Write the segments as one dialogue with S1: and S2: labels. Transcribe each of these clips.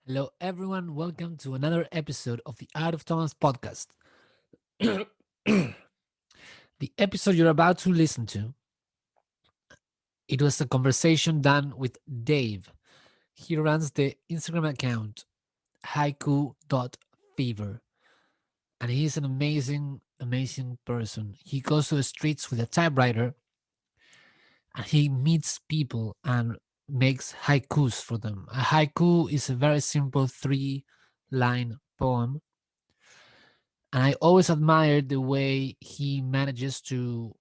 S1: Hello, everyone. Welcome to another episode of the Art of Tomas podcast. The episode you're about to listen to, it was a conversation done with Dave. He runs the Instagram account Haiku.fever, and he's an amazing person. He goes to the streets with a typewriter and he meets people and makes haikus for them. A haiku is a very simple three-line poem, and I always admired the way he manages to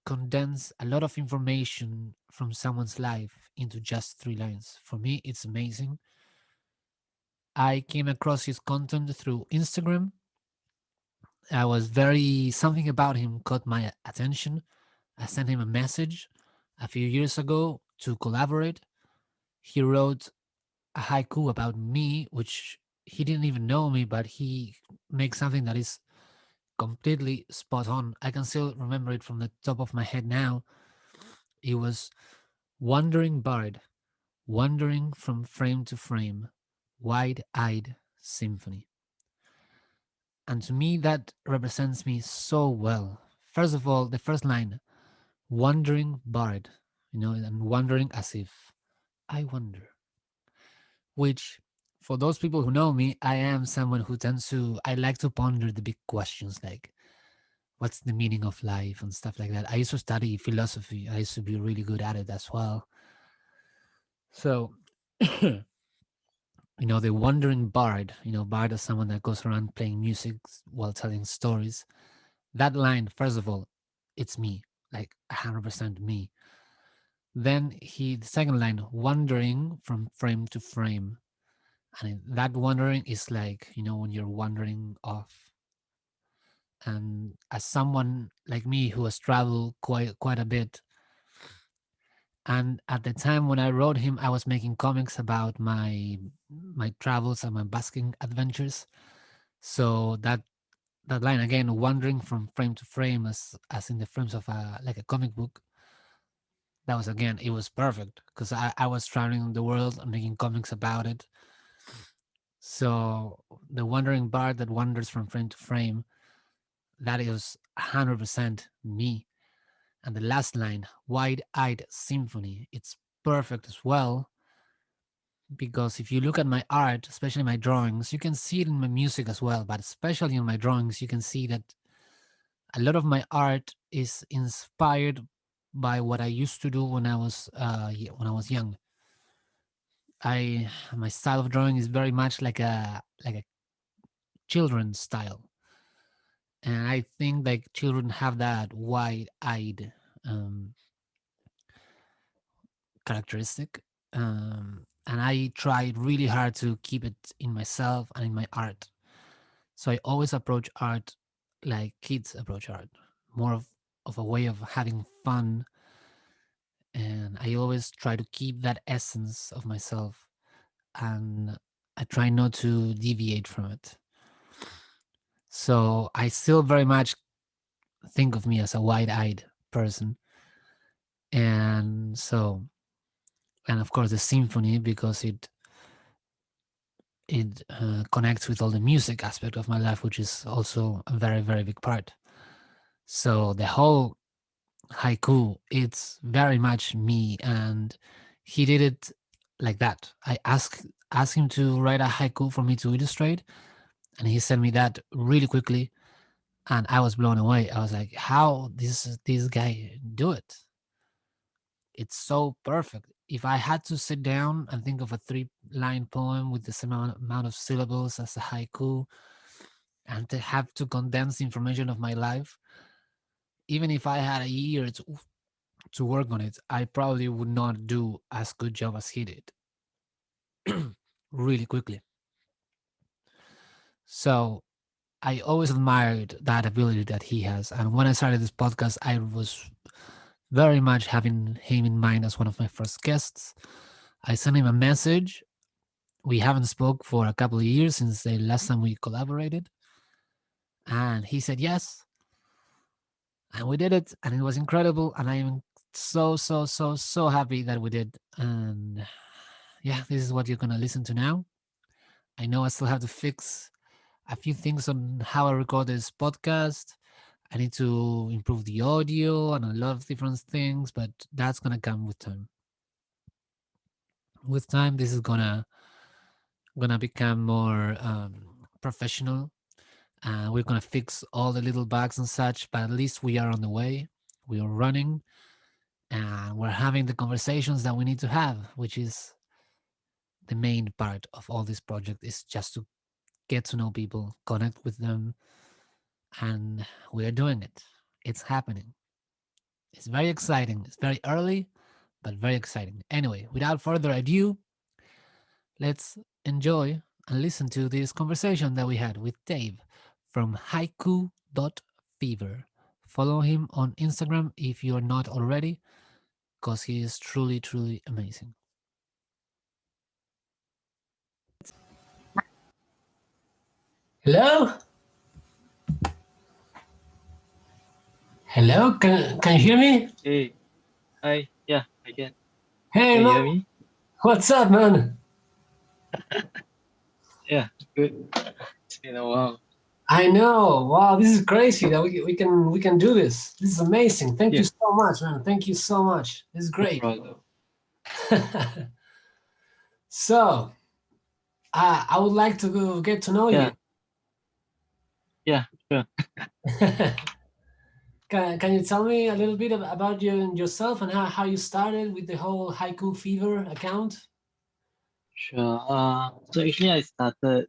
S1: condense a lot of information from someone's life into just three lines. For me, it's amazing. I came across his content through Instagram. I was very, something about him caught my attention. I sent him a message a few years ago to collaborate. He wrote a haiku about me, which he didn't even know me, but he makes something that is completely spot on. I can still remember it from the top of my head now. It was wandering bard, wandering from frame to frame, wide eyed symphony. And to me, that represents me so well. First of all, the first line, wandering bard, and wondering as if I wonder, which for those people who know me, I am someone who I like to ponder the big questions like, what's the meaning of life and stuff like that. I used to study philosophy. I used to be really good at it as well. So, the wandering bard, bard is someone that goes around playing music while telling stories. That line, first of all, it's me, like 100% me. Then the second line, wandering from frame to frame. And that wandering is like, when you're wandering off. And as someone like me who has traveled quite a bit, and at the time when I wrote him, I was making comics about my travels and my basking adventures. So that line again, wandering from frame to frame, as in the frames of a comic book. That was again, it was perfect because I was traveling the world and making comics about it. So the wandering bard that wanders from frame to frame, that is 100% me. And the last line, wide-eyed symphony, it's perfect as well because if you look at my art, especially my drawings, you can see it in my music as well, but especially in my drawings, you can see that a lot of my art is inspired by what I used to do when I was young. I My style of drawing is very much like a children's style, and I think like children have that wide-eyed um, characteristic. And I tried really hard to keep it in myself and in my art. So I always approach art like kids approach art, more of a way of having fun. And I always try to keep that essence of myself, and I try not to deviate from it. So I still very much think of me as a wide eyed person. And so, and of course, the symphony, because it connects with all the music aspect of my life, which is also a very big part. So the whole haiku, it's very much me, and he did it like that. I asked him to write a haiku for me to illustrate, and he sent me that really quickly, and I was blown away. I was like, how this guy do it? It's so perfect. If I had to sit down and think of a three-line poem with the same amount of syllables as a haiku, and to have to condense the information of my life, even if I had a year to work on it, I probably would not do as good job as he did really quickly. So I always admired that ability that he has. And when I started this podcast, I was very much having him in mind as one of my first guests. I sent him a message. We haven't spoke for a couple of years since the last time we collaborated. And he said yes. And we did it. And it was incredible. And I am so happy that we did. And yeah, this is what you're going to listen to now. I know I still have to fix a few things on how I record this podcast. I need to improve the audio and a lot of different things, but that's gonna come with time. With time, this is gonna become more professional. We're gonna fix all the little bugs and such, but at least we are on the way. We are running, and we're having the conversations that we need to have, which is the main part of all this project. Is just to get to know people, connect with them, and we are doing it. It's happening. It's very exciting. It's very early, but very exciting. Anyway, without further ado, let's enjoy and listen to this conversation that we had with Dave from Haiku.fever. Follow him on Instagram if you're not already, because he is truly, truly amazing.
S2: Hello? Hello? Can you hear me?
S3: Hey, hi. Yeah, I can.
S2: Hey
S3: Can you
S2: man,
S3: hear me?
S2: what's up man?
S3: Yeah, good. It's been a while.
S2: I know. Wow, this is crazy that we can do this. This is amazing. Thank you
S3: Yeah,
S2: so much, man. Thank you so much. This is
S3: no
S2: great.
S3: problem.
S2: So, I would like to get to know you.
S3: Yeah, yeah, sure.
S2: Can you tell me a little bit about yourself and how you started with the whole Haiku Fever account?
S3: Sure. So actually I started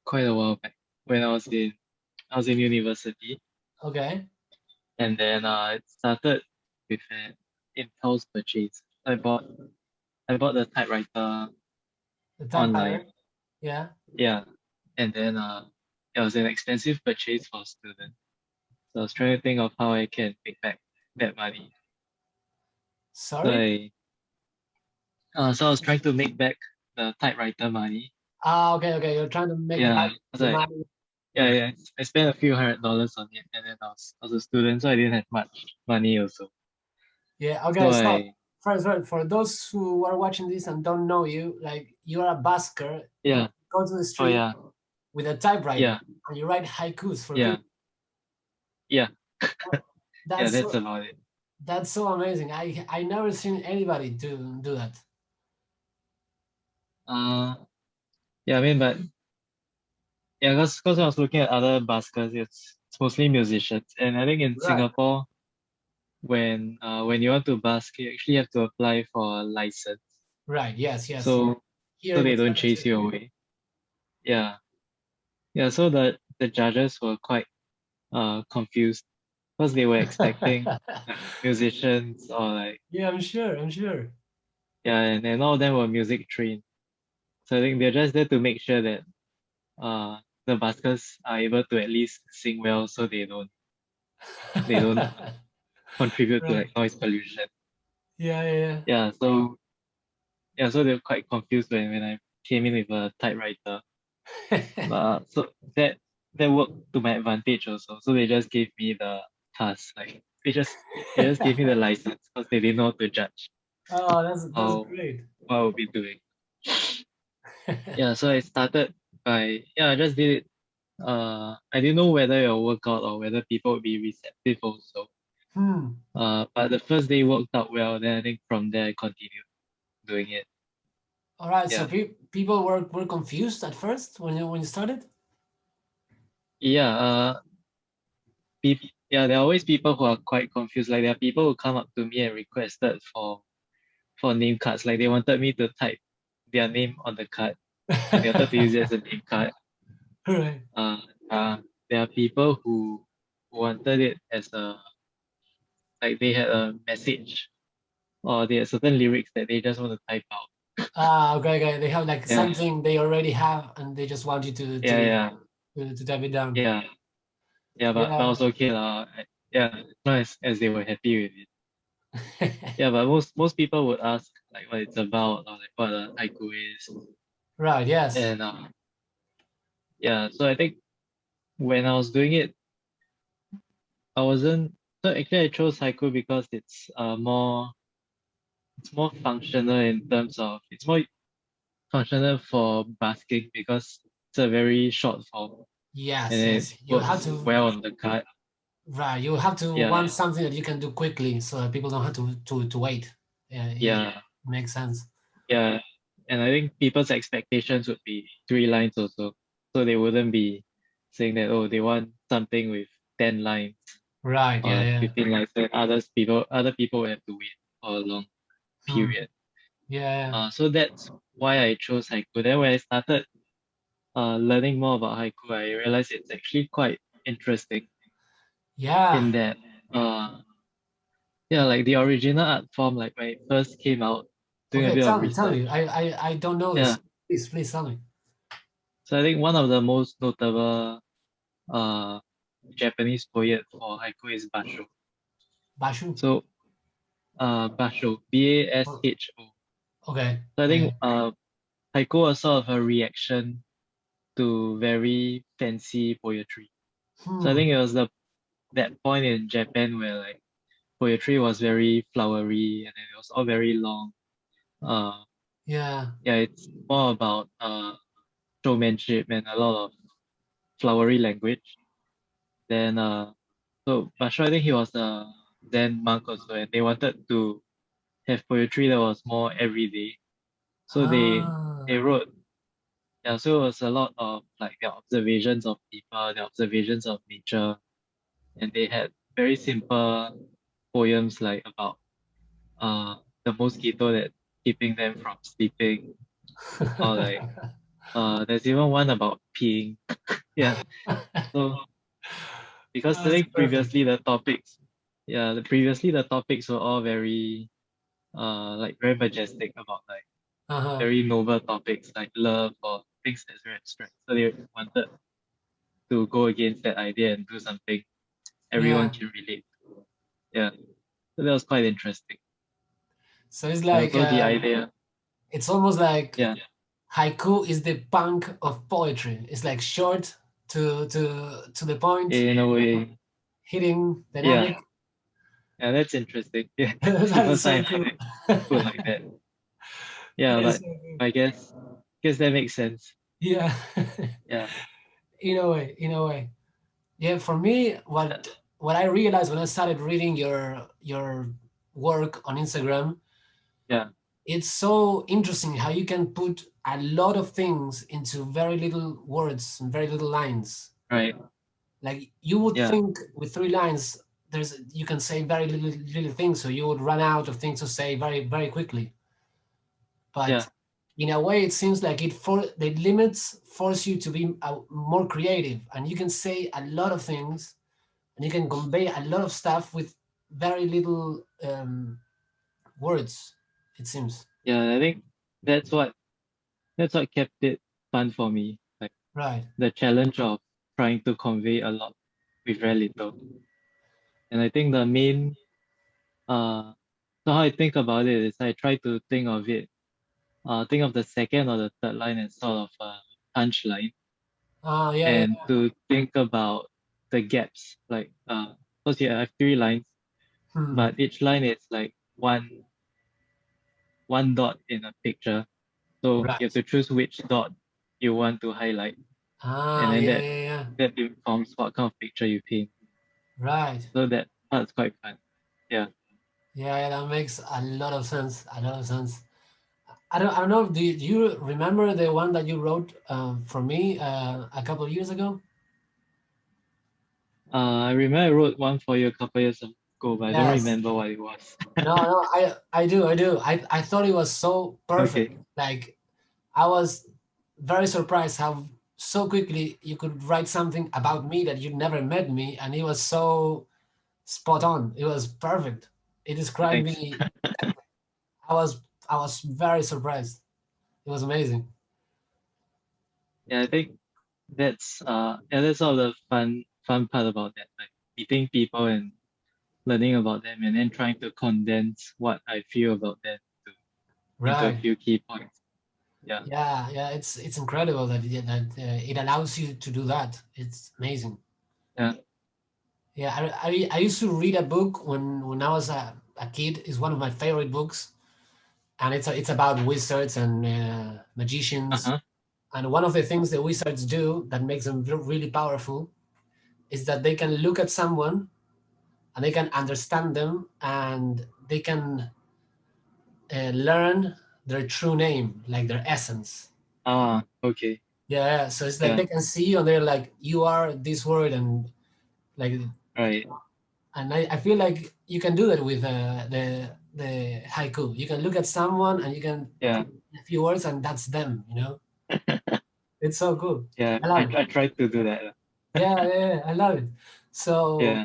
S3: quite a while back when I was in university,
S2: Okay,
S3: and then it started with an impulse purchase. I bought the typewriter
S2: the
S3: online.
S2: typewriter. Yeah.
S3: Yeah. And then it was an expensive purchase for a student. So I was trying to think of how I can make back that money. So
S2: Sorry.
S3: I was trying to make back the typewriter money.
S2: Ah, okay, okay. You're trying to make
S3: Yeah,
S2: back
S3: I was
S2: the
S3: like,
S2: money.
S3: yeah, yeah. I spent a few $100s on it, and then I was a student, so I didn't have much money also.
S2: Yeah,
S3: So
S2: okay. So first, right, for those who are watching this and don't know you, like you are a busker,
S3: yeah,
S2: go to the
S3: oh
S2: street
S3: yeah,
S2: with a typewriter
S3: yeah,
S2: and you write haikus for
S3: yeah,
S2: people.
S3: yeah, yeah.
S2: That's
S3: That's
S2: so
S3: about it.
S2: that's so amazing. I never seen anybody do that.
S3: Uh, yeah. I mean, but yeah, cause I was looking at other buskers, it's mostly musicians, and I think in
S2: Right,
S3: Singapore, when you want to busk, you actually have to apply for a license.
S2: right. Yes, yes.
S3: So
S2: Here
S3: so
S2: in the
S3: they don't
S2: States
S3: chase
S2: too.
S3: you away. Yeah. Yeah, so the judges were quite confused because they were expecting like musicians or like
S2: Yeah, I'm sure. I'm sure.
S3: yeah, and all of them were music trained. So I think they're just there to make sure that the buskers are able to at least sing well so they don't contribute to
S2: Right.
S3: like noise pollution.
S2: Yeah, yeah,
S3: Yeah, so they're quite confused when I came in with a typewriter.
S2: yeah.
S3: So that worked to my advantage also. So they just gave me the task, like they just gave me the license because they didn't know how to judge
S2: Oh, that's
S3: how
S2: great.
S3: what I would be doing. Yeah, so I started I just did it. I didn't know whether it'll work out or whether people would be receptive also.
S2: Hmm.
S3: But the first day worked out well. Then I think from there I continued doing it.
S2: All right. So
S3: Yeah,
S2: people were confused at first when you started.
S3: yeah. Yeah. There are always people who are quite confused. Like there are people who come up to me and requested for name cards. Like they wanted me to type their name on the card. They wanted to use it as a name card.
S2: Right.
S3: Uh, there are people who wanted it as a like they had a message or they had certain lyrics that they just want to type out.
S2: Ah, okay, okay. They have like
S3: Yeah,
S2: something they already have, and they just want you to
S3: yeah,
S2: to
S3: yeah,
S2: to type it down.
S3: yeah, yeah. But I
S2: Yeah.
S3: was okay lah. Yeah, as long as they were happy with it. Yeah, but most people would ask like what it's about or like what a haiku is,
S2: Right. Yes.
S3: and yeah. So I think when I was doing it, I wasn't. So actually, I chose haiku because it's more functional in terms of functional for basking because it's a very short form and
S2: Yes,
S3: it
S2: yes. You have
S3: works
S2: to,
S3: well on the card.
S2: right. You have to
S3: Yeah,
S2: want something that you can do quickly, so that people don't have to wait. Yeah, yeah,
S3: yeah,
S2: makes sense.
S3: yeah. And I think people's expectations would be 3 lines also. So they wouldn't be saying that, oh, they want something with 10 lines
S2: Right. Yeah,
S3: or
S2: yeah.
S3: 15 lines. Then other people would have to wait for a long
S2: Hmm.
S3: period.
S2: Yeah,
S3: So that's why I chose haiku. Then when I started learning more about haiku, I realized it's actually quite interesting
S2: yeah.
S3: in that yeah, like the original art form, like when it first came out, doing a
S2: Okay,
S3: bit of
S2: tell me.
S3: research.
S2: I don't know
S3: Yeah.
S2: this. Please tell me.
S3: So I think one of the most notable uh Japanese poet for haiku is Basho.
S2: Bashu.
S3: So Basho,
S2: Oh,
S3: Basho.
S2: okay.
S3: So I
S2: Yeah.
S3: think haiku was sort of a reaction to very fancy poetry. So I
S2: Hmm.
S3: think it was the that point in Japan where like poetry was very flowery and then it was all very long. Uh
S2: Yeah.
S3: yeah, it's more about showmanship and a lot of flowery language. Then so Basho, I think he was a Zen monk also and they wanted to have poetry that was more everyday. So they
S2: Ah.
S3: wrote, yeah, so it was a lot of like their observations of people, their observations of nature, and they had very simple poems like about uh the mosquito that keeping them from sleeping, or like there's even one about peeing. Yeah. So because I
S2: That's
S3: think
S2: perfect.
S3: previously the topics were all very like very majestic about like
S2: Uh-huh.
S3: very noble topics like love or things that's very abstract. So they wanted to go against that idea and do something everyone
S2: Yeah.
S3: can relate to. Yeah. So that was quite interesting.
S2: So it's
S3: And
S2: like
S3: also the idea,
S2: it's almost like
S3: yeah,
S2: haiku is the punk of poetry. It's like short to the point,
S3: in a way,
S2: hitting,
S3: yeah,
S2: dynamic.
S3: yeah, that's interesting. Yeah, it's the
S2: That is
S3: first
S2: so
S3: time I heard
S2: cool.
S3: it put like that.
S2: That
S3: Yeah,
S2: is
S3: but
S2: so cool.
S3: I guess that makes sense.
S2: Yeah.
S3: Yeah,
S2: In a way, in a way. Yeah, for me,
S3: yeah,
S2: what I realized when I started reading your work on Instagram,
S3: yeah,
S2: it's so interesting how you can put a lot of things into very little words and very little lines.
S3: right.
S2: Like you would
S3: Yeah,
S2: think with 3 lines, there's you can say very little things, so you would run out of things to say very quickly.
S3: yeah,
S2: But in a way, it seems like the limits force you to be more creative, and you can say a lot of things, and you can convey a lot of stuff with very little words. It seems
S3: yeah. I think that's what that's what kept it fun for me. Like
S2: right.
S3: the challenge of trying to convey a lot with very little. And I think the main uh so how I think about it is I try to think of the second or the third line as sort of a punchline
S2: Ah, yeah,
S3: and
S2: yeah.
S3: to think about the gaps. Like because you have 3 lines,
S2: Hmm.
S3: but each line is like one dot in a picture. So you have
S2: Right.
S3: to choose which dot you want to highlight, and
S2: Ah,
S3: then
S2: yeah,
S3: that
S2: yeah, yeah.
S3: that informs what kind of picture you paint.
S2: Right.
S3: So that part's quite fun. Yeah.
S2: Yeah, yeah, that makes a lot of sense. A lot of sense. I don't know. Do you remember the one that you wrote for me a couple of years ago?
S3: I remember I wrote one for you a couple years ago, but I don't
S2: Yes.
S3: remember what it was.
S2: No, no, I do, I do. I thought it was so perfect.
S3: Okay.
S2: Like I was very surprised how so quickly you could write something about me that you'd never met me, and it was so spot on. It was perfect. It described
S3: Thanks.
S2: me. I was I was very surprised. It was amazing.
S3: Yeah, I think that's all the fun part about that, like meeting people and learning about them and then trying to condense what I feel about them into a
S2: Right.
S3: few key points. Yeah,
S2: Yeah, yeah. It's incredible that it allows you to do that. It's amazing.
S3: yeah,
S2: Yeah, I used to read a book when I was a kid. It's one of my favorite books, and it's about wizards and magicians.
S3: Uh-huh.
S2: And one of the things the wizards do that makes them really powerful is that they can look at someone and they can understand them, and they can learn their true name, like their essence.
S3: Ah, okay.
S2: Yeah, so it's like
S3: Yeah,
S2: they can see you and they're like, you are this word, and like,
S3: right.
S2: and I feel like you can do that with the haiku. You can look at someone and you can
S3: Yeah.
S2: a few words, and that's them. It's so cool.
S3: Yeah,
S2: I love it.
S3: I tried to do that.
S2: Yeah, I love it. So,
S3: Yeah.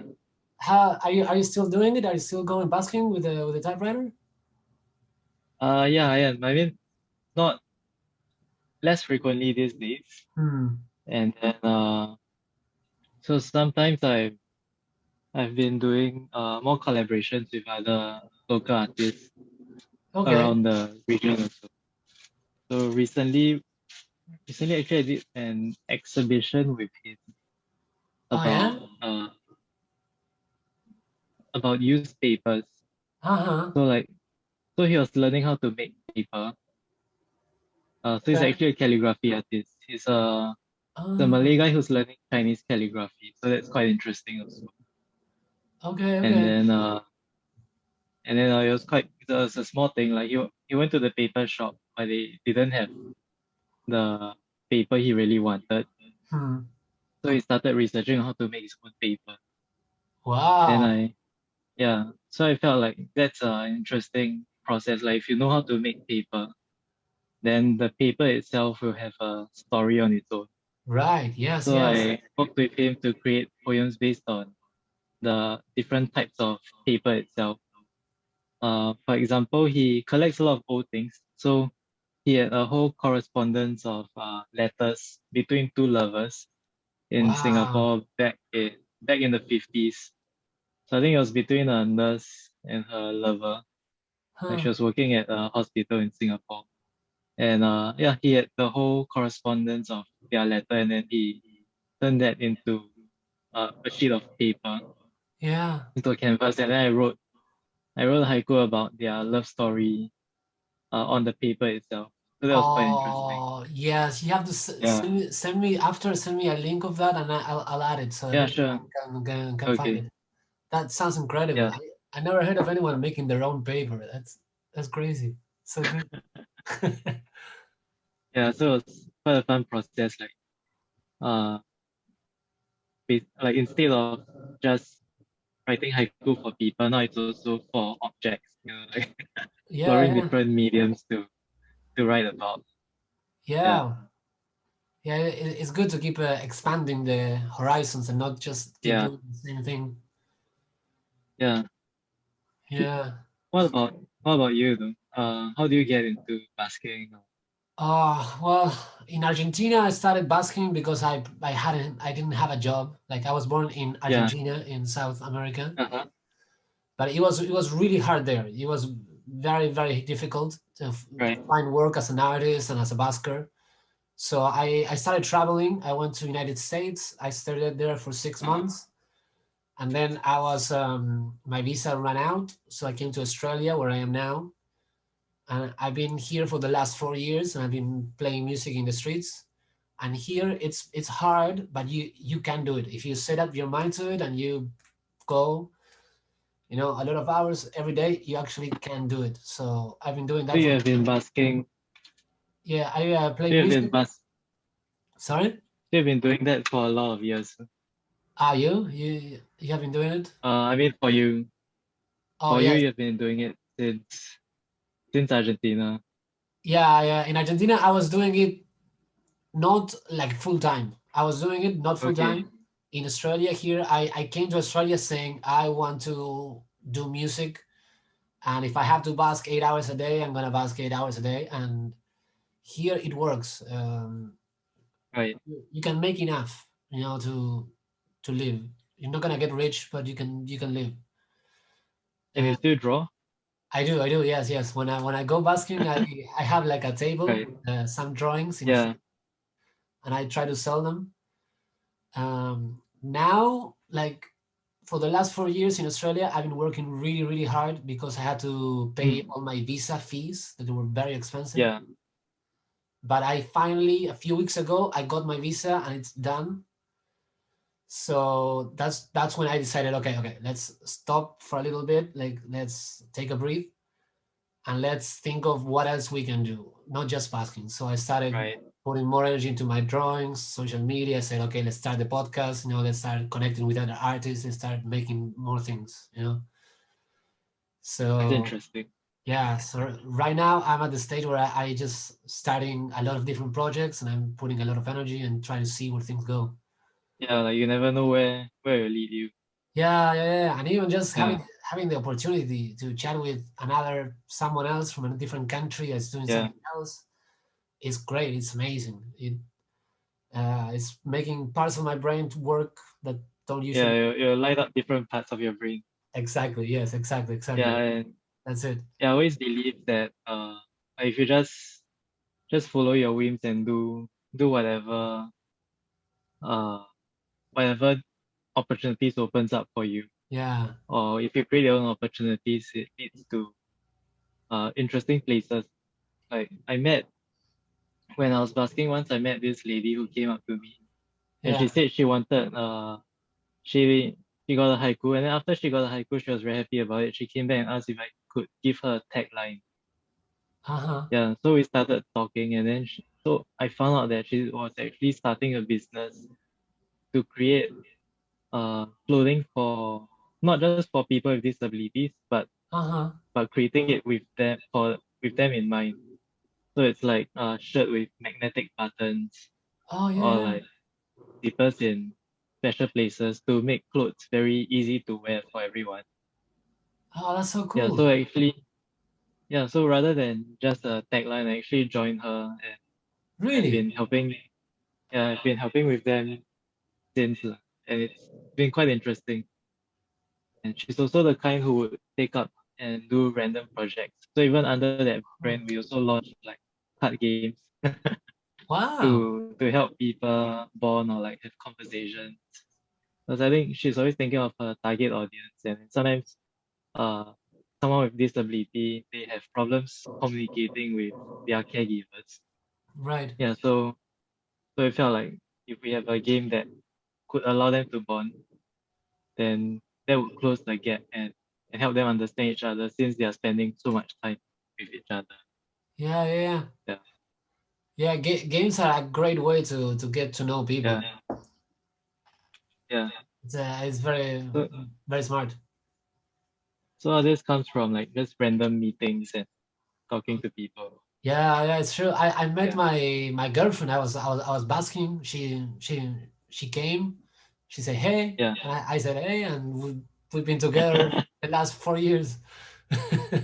S2: how are you still doing it? Are you still going basking with the typewriter?
S3: Yeah, I am. I mean, not less frequently these days.
S2: Hmm.
S3: And then so sometimes I've been doing more collaborations with other local artists
S2: Okay.
S3: around the region also. So recently actually I did an exhibition with him
S2: Oh yeah.
S3: about used papers.
S2: Uh-huh.
S3: So like so he was learning how to make paper. So he's
S2: Okay.
S3: actually a calligraphy artist. He's a
S2: Oh,
S3: Malay guy who's learning Chinese calligraphy. So that's quite interesting also.
S2: okay,
S3: And
S2: okay.
S3: then it was a small thing. Like he went to the paper shop, but they didn't have the paper he really wanted.
S2: Hmm.
S3: So he started researching how to make his own paper. Then
S2: Wow.
S3: so I felt like that's an interesting process. Like if you know how to make paper, then the paper itself will have a story on its own.
S2: Right. Yes,
S3: So
S2: yes.
S3: I worked with him to create poems based on the different types of paper itself. For example, he collects a lot of old things. So he had a whole correspondence of letters between two lovers in
S2: Wow.
S3: Singapore back in the 50s. So I think it was between a nurse and her lover. Like
S2: Huh.
S3: she was working at a hospital in Singapore. And he had the whole correspondence of their letter, and then he turned that into a sheet of paper,
S2: Yeah.
S3: into a canvas, and then I wrote a haiku about their love story on the paper itself. So that was quite interesting.
S2: Oh, yes. You have to
S3: Yeah,
S2: send me a link of that, and I'll add it so
S3: yeah,
S2: everyone
S3: sure.
S2: can find
S3: Okay,
S2: it. That sounds incredible.
S3: yeah,
S2: I never heard of anyone making their own paper. That's crazy. So good.
S3: yeah. So it was quite a fun process. Uh, like instead of just writing haiku for people, now it's also for objects. Like
S2: Yeah,
S3: exploring
S2: yeah,
S3: different mediums to write about. Yeah,
S2: yeah, yeah. It's good to keep expanding the horizons and not just keep
S3: yeah,
S2: doing the same thing.
S3: yeah. Actually,
S2: Yeah.
S3: what about you though? How do you get into basking?
S2: Well, in Argentina, I started basking because I didn't have a job. Like I was born in
S3: Yeah,
S2: Argentina in South America,
S3: uh-huh,
S2: but it was really hard there. It was very very difficult to
S3: right,
S2: find work as an artist and as a basker. So I started traveling. I went to United States. I stayed there for six
S3: uh-huh,
S2: months, and then I was my visa ran out, so I came to Australia where I am now, and I've been here for the last 4 years, and I've been playing music in the streets. And here it's hard, but you can do it if you set up your mind to it and you go, a lot of hours every day. You actually can do it. So I've been doing
S3: so
S2: that
S3: you
S2: for
S3: have been basking,
S2: yeah. I play
S3: so you have been
S2: music.
S3: bas
S2: Sorry.
S3: so you've been doing that for a lot of years.
S2: You have been doing it?
S3: I mean
S2: Oh
S3: for you,
S2: yes.
S3: you've been doing it since Argentina.
S2: Yeah, yeah. In Argentina, I was doing it not like full time. I was doing it not full
S3: Okay,
S2: time. In Australia, here, I came to Australia saying I want to do music, and if I have to bask 8 hours a day, I'm gonna bask 8 hours a day. And here it works.
S3: right.
S2: You can make enough, to live. You're not gonna get rich, but you can live.
S3: And you
S2: Uh,
S3: still draw?
S2: I do, yes, yes. When I go basking, I have like a table
S3: Right.
S2: with some drawings in,
S3: Yeah.
S2: and I try to sell them. Now, like for the last 4 years in Australia, I've been working really, really hard because I had to pay
S3: Mm.
S2: all my visa fees that were very expensive.
S3: Yeah.
S2: But I finally, a few weeks ago, I got my visa and it's done. So that's when I decided, okay, let's stop for a little bit. Like, let's take a breath and let's think of what else we can do, not just basking. So I started
S3: Right.
S2: putting more energy into my drawings, social media. I said, okay, let's start the podcast. Let's start connecting with other artists and start making more things.
S3: That's
S2: So
S3: interesting.
S2: yeah, so right now I'm at the stage where I just starting a lot of different projects and I'm putting a lot of energy and trying to see where things go.
S3: Yeah, like you never know where it lead you.
S2: Yeah. And even just
S3: Yeah.
S2: having the opportunity to chat with someone else from a different country that's doing
S3: Yeah.
S2: something else is great. It's amazing. It's making parts of my brain to work that don't
S3: Yeah,
S2: usually.
S3: you light up different parts of your brain.
S2: Exactly. Yes.
S3: Yeah,
S2: Exactly.
S3: and
S2: That's it.
S3: yeah, I always believe that if you just follow your whims and do uh whatever opportunities opens up for you,
S2: Yeah.
S3: or if you create your own opportunities, it leads to interesting places. Like when I was basking once, I met this lady who came up to me and she
S2: Yeah.
S3: said she wanted she she got a haiku, and then after she got a haiku, she was very happy about it. She came back and asked if I could give her a tagline.
S2: Uh huh.
S3: Yeah, so we started talking, and then so I found out that she was actually starting a business to create clothing for not just for people with disabilities,
S2: Uh huh.
S3: but creating it with them in mind. So it's like a shirt with magnetic buttons
S2: Oh
S3: or
S2: yeah.
S3: like zippers in special places to make clothes very easy to wear for everyone.
S2: Oh, that's so
S3: Yeah,
S2: cool.
S3: so actually, yeah, so rather than just a tagline, I actually joined her and I've
S2: Really?
S3: been helping, yeah, I've been helping with them since, and it's been quite interesting. And she's also the kind who would take up and do random projects. So even under that brand, we also launch like card games
S2: Wow.
S3: to help people bond or like have conversations. Because I think she's always thinking of her target audience, and sometimes uh someone with disability they have problems communicating with their caregivers.
S2: Right.
S3: Yeah, so it felt like if we have a game that could allow them to bond, then that would close the gap and help them understand each other since they are spending so much time with each other.
S2: Yeah.
S3: Yeah,
S2: Games are a great way to get to know people.
S3: yeah, yeah.
S2: It's very,
S3: So
S2: very smart.
S3: so all this comes from like just random meetings and talking to people.
S2: Yeah, it's true. I met
S3: Yeah,
S2: my girlfriend. I was basking. She came. She said hey,
S3: yeah.
S2: and I said hey, and we've been together the last 4 years.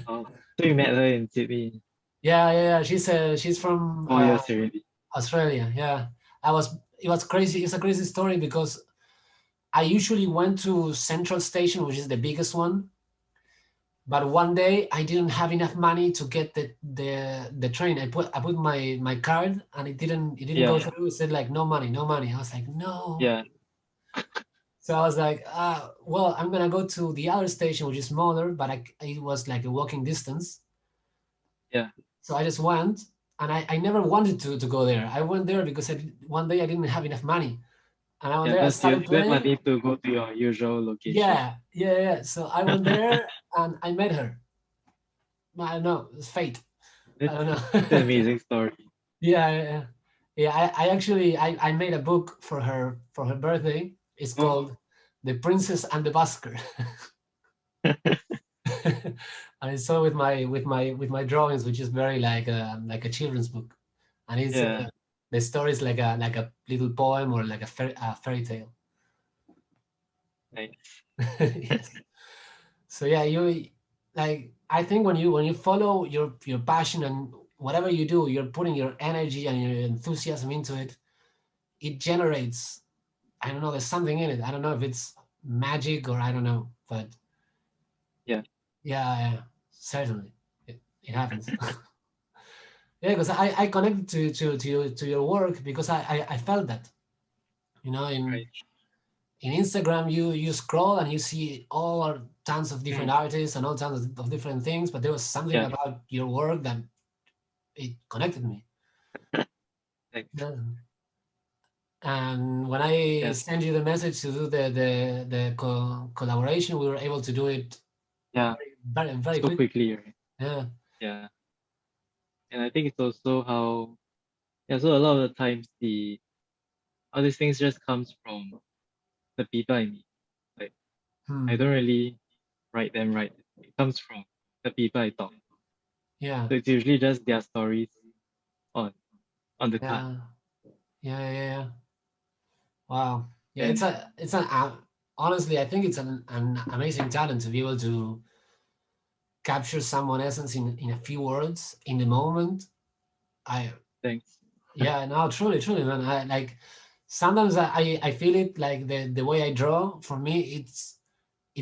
S3: Oh, so you met her in Sydney
S2: Yeah. She's from
S3: 4 years already.
S2: Australia. Yeah, it was crazy. It's a crazy story because I usually went to Central Station, which is the biggest one. But one day I didn't have enough money to get the train. I put my card and it didn't go
S3: Yeah,
S2: through. It said like no money, no money. I was like no.
S3: yeah,
S2: So I was like, well, I'm gonna go to the other station, which is smaller, but it was like a walking distance.
S3: yeah,
S2: So I just went, and I never wanted to go there. I went there because one day I didn't have enough money, and I went
S3: yeah.
S2: there. I
S3: Because you
S2: started
S3: don't have
S2: playing.
S3: money to go to your usual location.
S2: Yeah. So I went there and I met her. I don't know. It's fate. I
S3: It's,
S2: don't
S3: it's an
S2: know.
S3: amazing story.
S2: Yeah. I actually I made a book for her birthday. It's
S3: Oh,
S2: called The Princess and the Busker. And it's all with my drawings, which is very like a children's book. And it's
S3: yeah,
S2: the story is like a little poem or like a fairy tale.
S3: nice.
S2: Yes. So yeah, you like I think when you follow your passion and whatever you do, you're putting your energy and your enthusiasm into it. It generates, I don't know, there's something in it. I don't know if it's magic or I don't know, but
S3: Yeah,
S2: yeah, certainly it happens. Yeah, because I connected to your work because I felt that, you know,
S3: right.
S2: in Instagram you scroll and you see all tons of different
S3: Mm,
S2: artists and all tons of different things, but there was something
S3: yeah,
S2: about your work that it connected me.
S3: thanks.
S2: Yeah. And when I
S3: Yeah,
S2: sent you the message to do the collaboration, we were able to do it
S3: yeah,
S2: very
S3: so
S2: quick.
S3: quickly, right?
S2: Yeah.
S3: Yeah, and I think it's also how, yeah, so a lot of the times all these things just comes from the people I meet. Like, I
S2: Hmm.
S3: don't really write them right. It comes from the people I talk.
S2: Yeah.
S3: So it's usually just their stories on on the card.
S2: Yeah. Yeah. Wow. Yeah.
S3: And
S2: It's an honestly, I think it's an amazing talent to be able to capture someone essence in a few words in the moment. I
S3: thanks.
S2: Yeah, no, truly, man. I like sometimes I feel it like the way I draw. For me, it's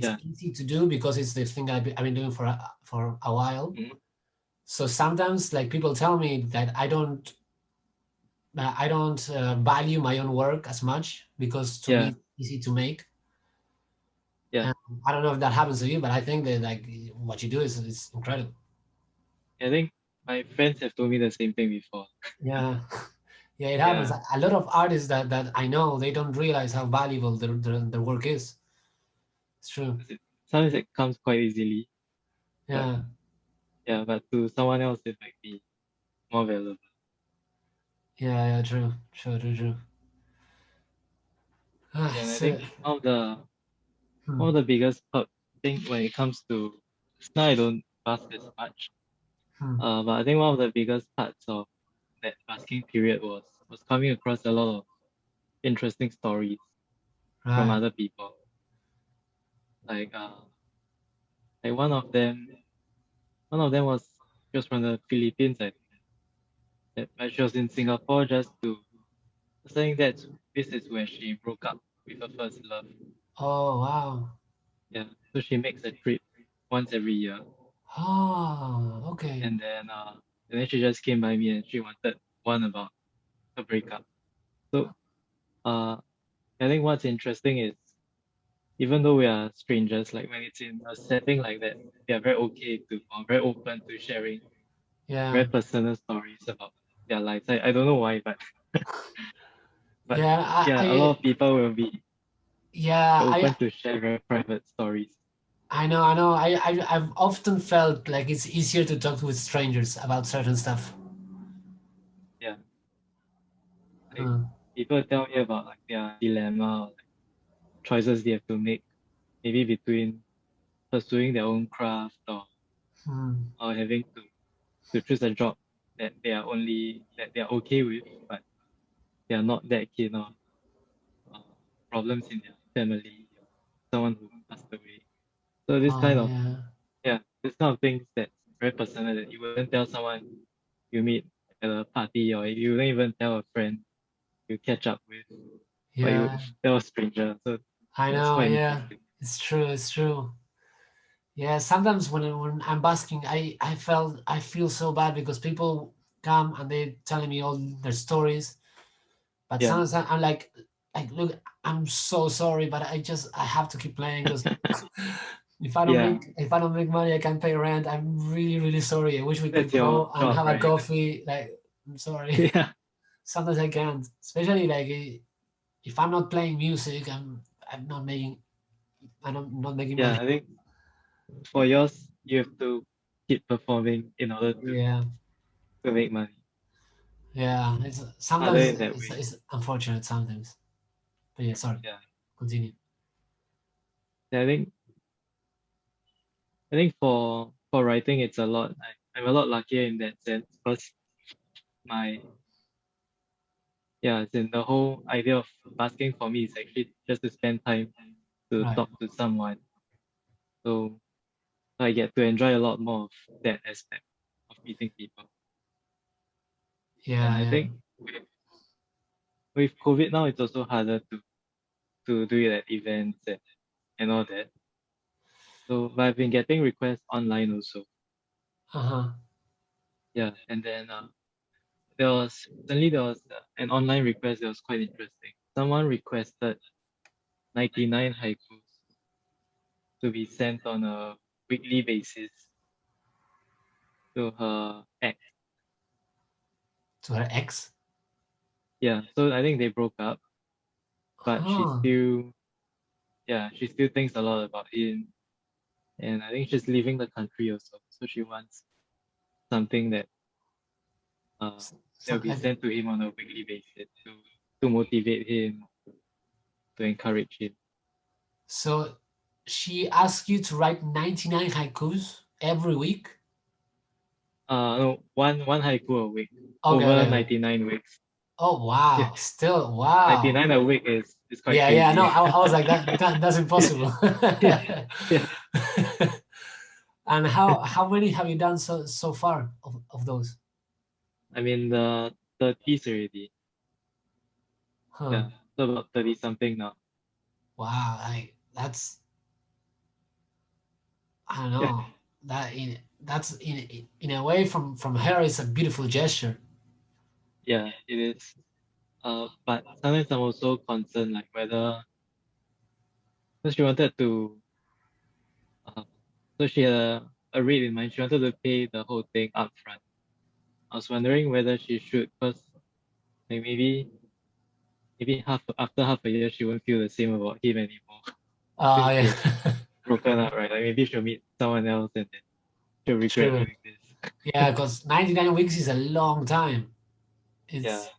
S3: Yeah.
S2: easy to do because it's the thing I've been doing for a while.
S3: Mm,
S2: So sometimes like people tell me that I don't value my own work as much because to me
S3: yeah.
S2: it's easy to make.
S3: Yeah.
S2: And I don't know if that happens to you, but I think that like what you do is incredible.
S3: I think my friends have told me the same thing before.
S2: Yeah, yeah, it happens.
S3: Yeah.
S2: A lot of artists that I know they don't realize how valuable their work is. It's true.
S3: 'Cause sometimes it comes quite easily, but
S2: Yeah,
S3: yeah, but to someone else it might be more valuable.
S2: yeah, true. Ah,
S3: Yeah, and I
S2: so,
S3: think one
S2: hmm,
S3: of the biggest perk thing when it comes to, 'cause now I don't bask as much.
S2: hmm,
S3: But I think one of the biggest parts of that basking period was coming across a lot of interesting stories from
S2: right.
S3: other people. Like like one of them was just from the Philippines. I think but she was in Singapore just to saying that this is where she broke up with her first love.
S2: Oh, wow.
S3: Yeah, so she makes a trip once every year,
S2: Oh, okay.
S3: and then she just came by me and she wanted one about her breakup. So uh, I think what's interesting is even though we are strangers, like when it's in a setting like that, they are very okay to or very open to sharing
S2: Yeah,
S3: very personal stories about their lives. I don't know why, but
S2: yeah.
S3: yeah, a lot of people will be
S2: Yeah,
S3: open to share very private stories.
S2: I know. I've often felt like it's easier to talk with strangers about certain stuff.
S3: Yeah, like
S2: Hmm,
S3: people tell me about like their dilemma or like choices they have to make, maybe between pursuing their own craft
S2: hmm.
S3: or having to choose a job that they are okay with, but they are not that keen on uh, problems in their family or someone who passed away. So
S2: Oh, yeah,
S3: this kind of things that's very personal that you wouldn't tell someone you meet at a party or you wouldn't even tell a friend you catch up with, but you would
S2: yeah.
S3: tell a stranger. So
S2: I
S3: that's
S2: know.
S3: quite
S2: Yeah,
S3: interesting.
S2: it's true. It's true. Yeah, sometimes when I'm basking, I feel so bad because people come and they telling me all their stories, but
S3: Yeah,
S2: sometimes I'm like look, I'm so sorry, but I have to keep playing because
S3: yeah,
S2: if I don't make money, I can't pay rent. I'm really sorry. I wish we could
S3: that's your
S2: go and
S3: job,
S2: have a
S3: right?
S2: coffee. Like I'm sorry,
S3: Yeah,
S2: sometimes I can't, especially like if I'm not playing music, I'm not making I'm not making
S3: yeah.
S2: money.
S3: I think for yours, you have to keep performing in order
S2: Yeah.
S3: to make money.
S2: Yeah, it's
S3: Harder
S2: sometimes
S3: in that way.
S2: it's unfortunate sometimes. But yeah, sorry.
S3: Yeah.
S2: Continue.
S3: Yeah, I think for writing it's a lot. I'm a lot luckier in that sense because my it's in the whole idea of basking for me is actually just to spend time to
S2: Right.
S3: talk to someone. So I get to enjoy a lot more of that aspect of meeting people. And
S2: Yeah,
S3: I
S2: yeah.
S3: think with COVID now it's also harder to do it at events and all that. So but I've been getting requests online also.
S2: Uh-huh.
S3: Yeah. And then there was an online request that was quite interesting. Someone requested 99 haikus to be sent on a weekly basis to her ex.
S2: To her ex?
S3: Yeah, so I think they broke up, but
S2: Huh.
S3: she still thinks a lot about him, and I think she's leaving the country also. So she wants something uh that
S2: So,
S3: will be sent to him on a weekly basis to motivate him, to encourage him.
S2: so she asked you to write 99 haikus every week?
S3: No, one haiku a week
S2: Okay,
S3: over
S2: okay, okay.
S3: 99 weeks.
S2: Oh,
S3: Yeah,
S2: wow. Still, wow.
S3: 99 a week is quite
S2: Yeah, yeah, no,
S3: crazy.
S2: I was like, that's
S3: Yeah,
S2: impossible.
S3: yeah, yeah.
S2: And how many have you done so far of those?
S3: I mean the 30s already.
S2: Huh.
S3: Yeah, so about 30 something now.
S2: Wow, I don't
S3: Yeah,
S2: know. That's in a way from her it's a beautiful gesture.
S3: yeah, it is. But sometimes I'm also concerned, like whether because she wanted to, uh, so she had a rate in mind. She wanted to pay the whole thing upfront. I was wondering whether she should, because like maybe after half a year she won't feel the same about him anymore since
S2: Yeah.
S3: they've broken up, right? Like maybe she'll meet someone else and then she'll regret
S2: True.
S3: doing this.
S2: Yeah, because 99 weeks is a long time.
S3: Yeah,
S2: It's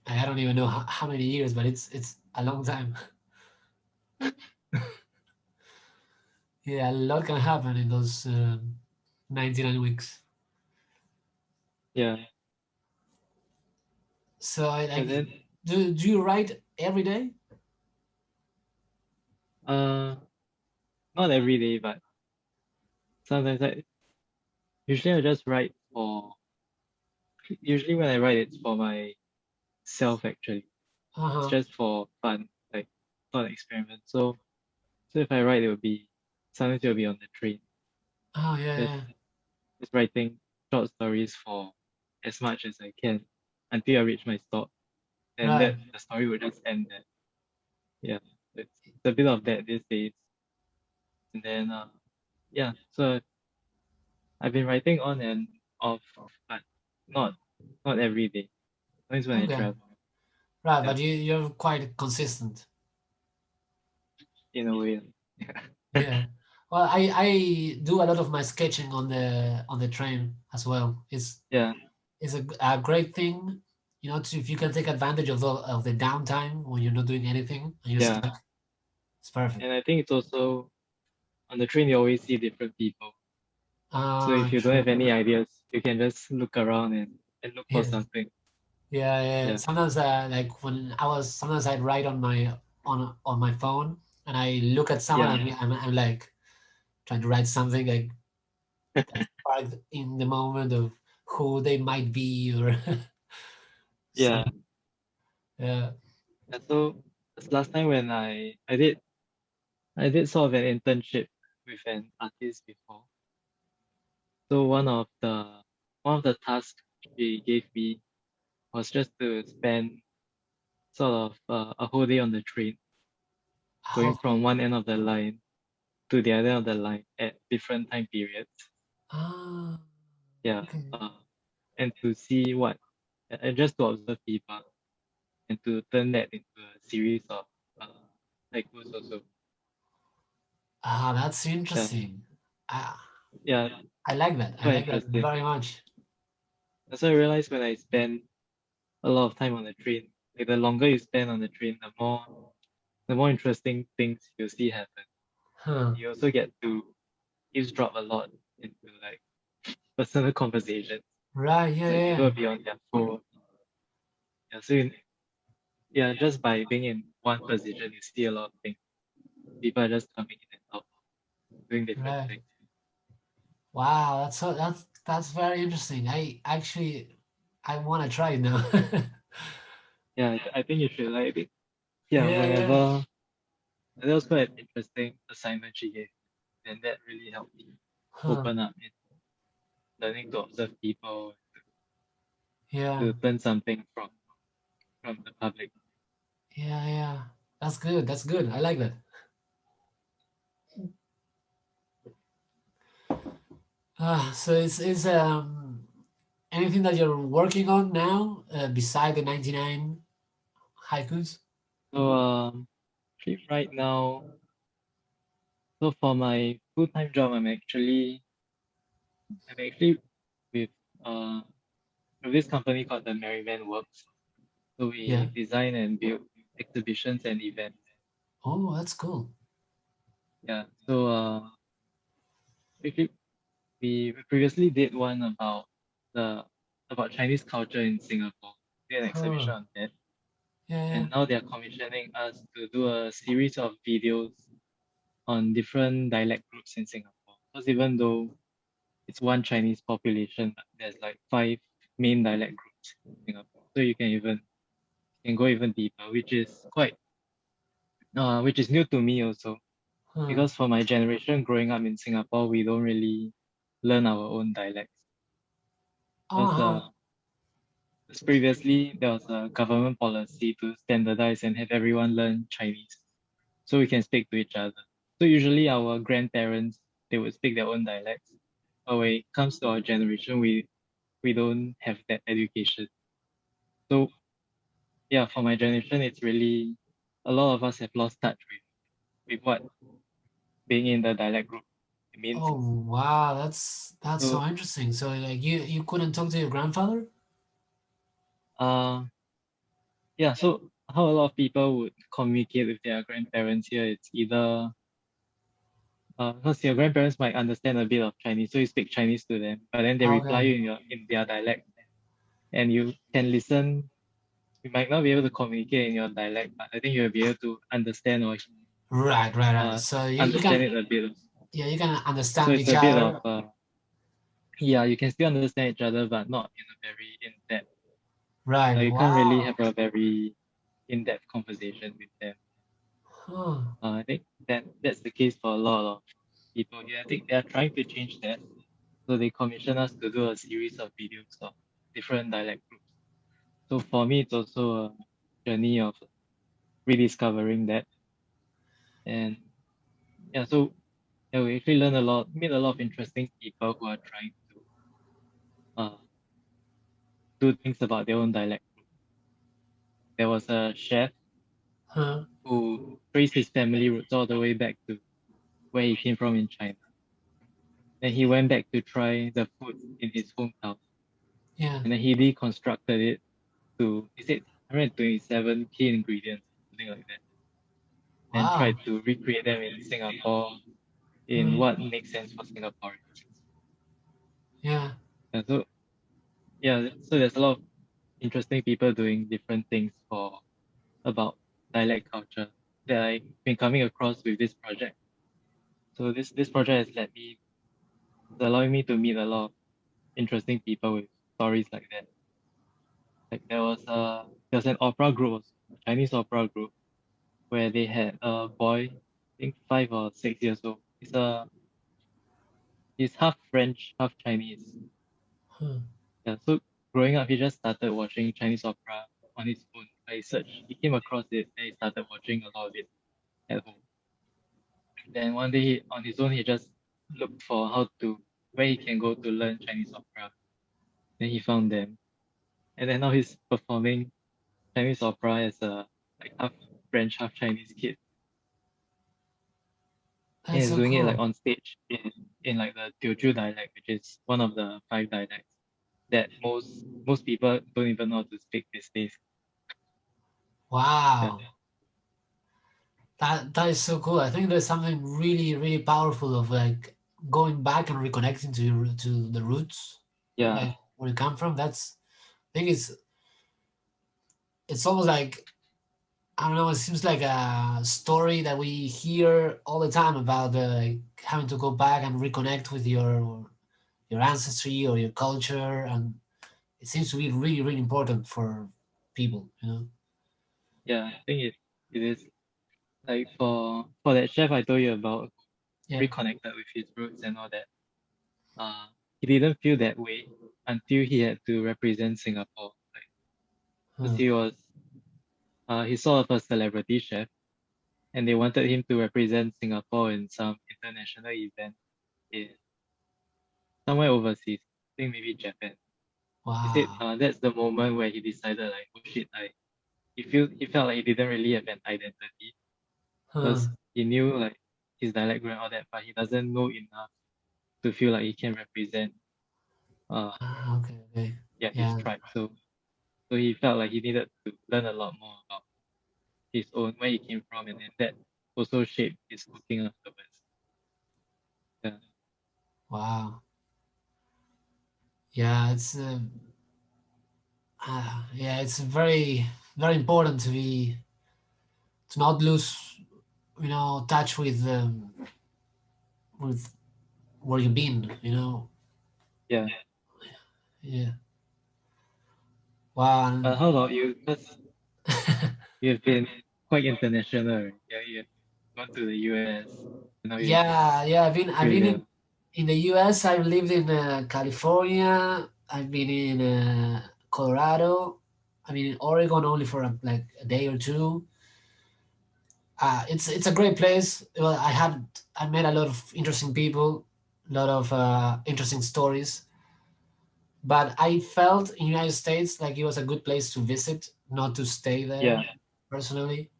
S2: I don't even know how many years, but it's a long time. Yeah, a lot can happen in those 99 weeks.
S3: yeah.
S2: So I
S3: And
S2: like
S3: then
S2: do you write every day?
S3: uh not every day, but sometimes I usually I just write for usually when I write it's for myself actually. It's
S2: Uh-huh.
S3: just for fun, like thought experiment. So if I write it will be sometimes it will be on the train.
S2: Oh yeah,
S3: Just
S2: yeah.
S3: just writing short stories for as much as I can until I reach my stop. And
S2: Right.
S3: that the story would just end there. Yeah. It's a bit of that these days. And then yeah, so I've been writing on and off, but not not every day. Always when I
S2: Okay.
S3: travel.
S2: Right,
S3: Yeah,
S2: but you're quite consistent.
S3: in a way. Yeah.
S2: Yeah. Well, I do a lot of my sketching on the train as well.
S3: Yeah,
S2: It's a great thing, if you can take advantage of the downtime when you're not doing anything and you're
S3: yeah.
S2: stuck. It's perfect.
S3: And I think it's also on the train you always see different people. So if you don't
S2: True.
S3: have any ideas, you can just look around and look for
S2: Yeah.
S3: something.
S2: Yeah, yeah.
S3: Yeah,
S2: Sometimes, like sometimes I'd write on my phone, and I look at someone,
S3: yeah,
S2: and I'm like trying to write something like sparked in the moment of who they might be or
S3: yeah.
S2: something. Yeah.
S3: And so this last time when I did sort of an internship with an artist before. So one of the tasks she gave me was just to spend sort of a whole day on the train, going
S2: Oh.
S3: from one end of the line to the other end of the line at different time periods.
S2: Ah.
S3: Yeah,
S2: Okay.
S3: and to see and just to observe people and to turn that into a series of uh, haikus also.
S2: Ah, that's
S3: Yeah,
S2: interesting. Ah,
S3: yeah,
S2: I like that.
S3: it's
S2: I
S3: quite
S2: like that
S3: interesting.
S2: very much.
S3: That's what I realized when I spend a lot of time on the train. Like the longer you spend on the train, the more interesting things you'll see happen.
S2: Huh.
S3: You also get to eavesdrop a lot into like personal conversations.
S2: Right. Yeah.
S3: Like
S2: Yeah.
S3: people will be on their phone. Yeah, yeah, just by being in one position, you see a lot of things. People are just coming in and out, doing
S2: Yeah.
S3: different
S2: Right.
S3: things.
S2: Wow. That's very interesting. I want to try it now.
S3: Yeah, I think you should like it. Yeah,
S2: Yeah. Yeah.
S3: that was quite an interesting assignment she gave, and that really helped me
S2: Huh.
S3: open up in learning to observe people,
S2: Yeah.
S3: to learn something from the public.
S2: Yeah. Yeah. That's good. That's good. I like that. So it's anything that you're working on now beside the 99 haikus?
S3: So actually right now, so for my full-time job, I'm actually with uh with this company called the Merryman Works. So
S2: Yeah.
S3: we design and build exhibitions and events.
S2: Oh, that's cool.
S3: Yeah. So actually we previously did one the about Chinese culture in Singapore. We did an
S2: Huh.
S3: exhibition on that.
S2: Yeah, yeah.
S3: And now they're commissioning us to do a series of videos on different dialect groups in Singapore. Because even though it's one Chinese population, but there's like five main dialect groups in Singapore. So you can go even deeper, which is new to me also.
S2: Huh.
S3: Because for my generation growing up in Singapore, we don't really learn our own dialects. Because
S2: Uh-huh.
S3: 'cause previously there was a government policy to standardize and have everyone learn Chinese so we can speak to each other. So usually our grandparents they would speak their own dialects. But when it comes to our generation, we don't have that education. So yeah, for my generation, it's really a lot of us have lost touch with what being in the dialect group means.
S2: Oh, wow. That's
S3: So
S2: so interesting. So like you couldn't talk to your grandfather?
S3: uh yeah, so how a lot of people would communicate with their grandparents here, it's either because your grandparents might understand a bit of Chinese, so you speak Chinese to them, but then they reply
S2: Okay.
S3: you in their dialect, and you can listen. You might not be able to communicate in your dialect, but I think you'll be able to understand or
S2: Right, right, right. So you
S3: understand
S2: can
S3: it a bit.
S2: yeah, you can
S3: So
S2: understand
S3: it's
S2: each
S3: a bit of
S2: other.
S3: yeah, you can still understand each other, but not in a very in-depth.
S2: Right.
S3: You can't really
S2: Wow.
S3: have a very in-depth conversation with them.
S2: Huh.
S3: I think that's the case for a lot of people here. I think they are trying to change that. So they commissioned us to do a series of videos of different dialect groups. So for me, it's also a journey of rediscovering that. And yeah, so yeah, we actually learn a lot, meet a lot of interesting people who are trying to do things about their own dialect. There was a chef
S2: Huh.
S3: who traced his family roots all the way back to where he came from in China. Then he went back to try the food in his hometown.
S2: Yeah.
S3: And then he deconstructed it he said 127 key ingredients, something like that, and
S2: Wow.
S3: tried to recreate them in Singapore in
S2: Hmm.
S3: what makes sense for Singaporeans.
S2: Yeah.
S3: And so yeah, so there's a lot of interesting people doing different things for about dialect culture that I've been coming across with this project. So this project has it's allowing me to meet a lot of interesting people with stories like that. Like there was an opera group, a Chinese opera group, where they had a boy, I think 5 or 6 years old. He's half French, half Chinese.
S2: Huh.
S3: Yeah, so growing up, he just started watching Chinese opera on his own. By search, he came across it, and he started watching a lot of it at home. Then one day, on his own, he just looked for where he can go to learn Chinese opera. Then he found them, and then now he's performing Chinese opera as a like half French, half Chinese kid. And
S2: That's
S3: he's
S2: so
S3: doing it like
S2: cool.
S3: on stage in like the Teochew dialect, which is one of the five dialects that most people don't even know how to speak these days. Yeah,
S2: Wow. That is so cool. I think there's something really, really powerful of like going back and reconnecting to to the roots,
S3: yeah,
S2: like where you come from. I think it's almost like I don't know. It seems like a story that we hear all the time about like having to go back and reconnect with your ancestry or your culture, and it seems to be really, really important for people. You know?
S3: yeah. I think it is like for that chef I told you about,
S2: Yeah.
S3: reconnected with his roots and all that. Uh, he didn't feel that way until he had to represent Singapore. Like, because
S2: Huh.
S3: he's sort of a celebrity chef. and they wanted him to represent Singapore in some international event in somewhere overseas. I think maybe Japan. He said
S2: Wow.
S3: that's the moment where he decided like, oh shit, he felt like he didn't really have an identity
S2: Huh.
S3: because he knew like his dialect and all that, but he doesn't know enough to feel like he can represent uh
S2: Ah, okay, okay.
S3: yeah his
S2: Yeah.
S3: tribe. So he felt like he needed to learn a lot more about his own where he came from, and then that also shaped his cooking afterwards. Yeah.
S2: Wow. Yeah, yeah, it's very very important to not lose, touch with where you've been.
S3: Yeah.
S2: Yeah. Wow.
S3: How about you? Because you've been quite international, right? Yeah, you've gone to the US, and now you're in
S2: Yeah, yeah. I've been
S3: Australia.
S2: in the U.S. I've lived in California. I've been in Colorado. I mean, in Oregon only for like a day or two. It's a great place. Well, I met a lot of interesting people, a lot of interesting stories. But I felt in United States like it was a good place to visit, not to stay there
S3: Yeah.
S2: personally.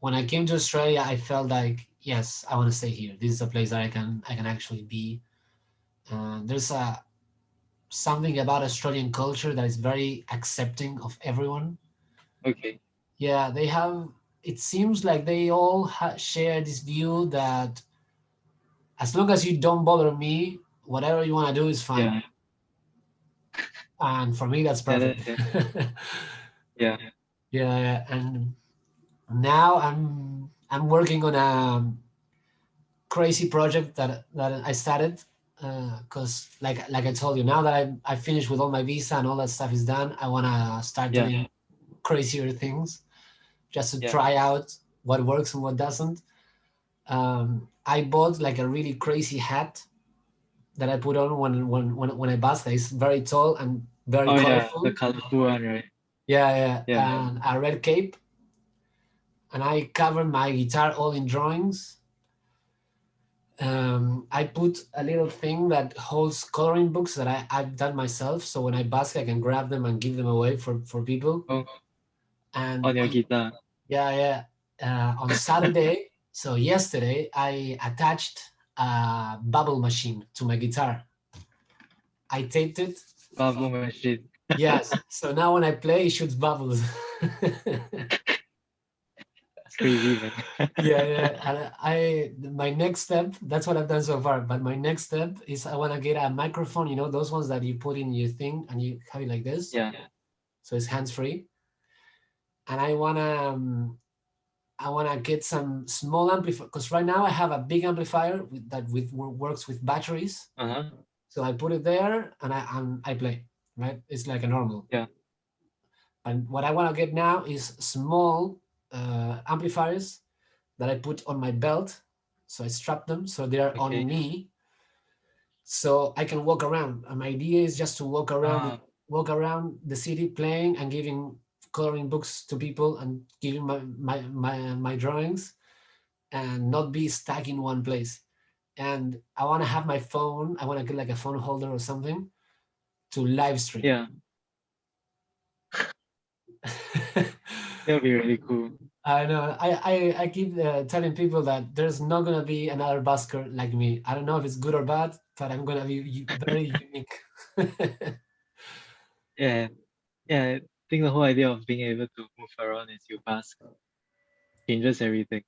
S2: When I came to Australia, I felt like yes, I want to stay here. This is a place that I can actually be. There's a something about Australian culture that is very accepting of everyone.
S3: Okay.
S2: Yeah, they have. It seems like they all share this view that as long as you don't bother me, whatever you want to do is fine.
S3: Yeah.
S2: And for me, that's
S3: Yeah.
S2: perfect.
S3: Yeah.
S2: Yeah, and now I'm working on a crazy project that I started because like I told you, now that I finished with all my visa and all that stuff is done, I want to start
S3: Yeah.
S2: doing crazier things just to
S3: Yeah.
S2: try out what works and what doesn't. I bought like a really crazy hat that I put on when I bask. It's very tall and very
S3: Oh yeah, the
S2: colorful.
S3: colorful one, right?
S2: Yeah, yeah,
S3: Yeah.
S2: and a red cape, and I covered my guitar all in drawings. I put a little thing that holds coloring books that I've done myself. So when I bask, I can grab them and give them away for people.
S3: Oh,
S2: And
S3: on your guitar.
S2: yeah, yeah. On Saturday, so yesterday, I attached a bubble machine to my guitar. I taped it.
S3: Bubble machine.
S2: Yes. So now when I play, it shoots bubbles.
S3: It's crazy, man.
S2: Yeah, yeah. And my next step, that's what I've done so far. But my next step is I want to get a microphone, those ones that you put in your thing and you have it like this.
S3: Yeah.
S2: So it's hands free. And I wanna get some small amplifier because right now I have a big amplifier that works with batteries.
S3: Uh-huh.
S2: So I put it there and I play. Right, it's like a normal.
S3: Yeah.
S2: And what I want to get now is small amplifiers that I put on my belt. So I strap them so they're on
S3: Okay.
S2: me, so I can walk around. And my idea is just to
S3: Ah,
S2: walk around the city playing and giving coloring books to people and giving my drawings and not be stuck in one place. And I want to have my phone. I want to get like a phone holder or something to live stream.
S3: yeah. That'll be really cool.
S2: I know. I keep telling people that there's not gonna be another busker like me. I don't know if it's good or bad, but I'm gonna be very unique.
S3: Yeah. Yeah. I think the whole idea of being able to move around as you bask changes everything.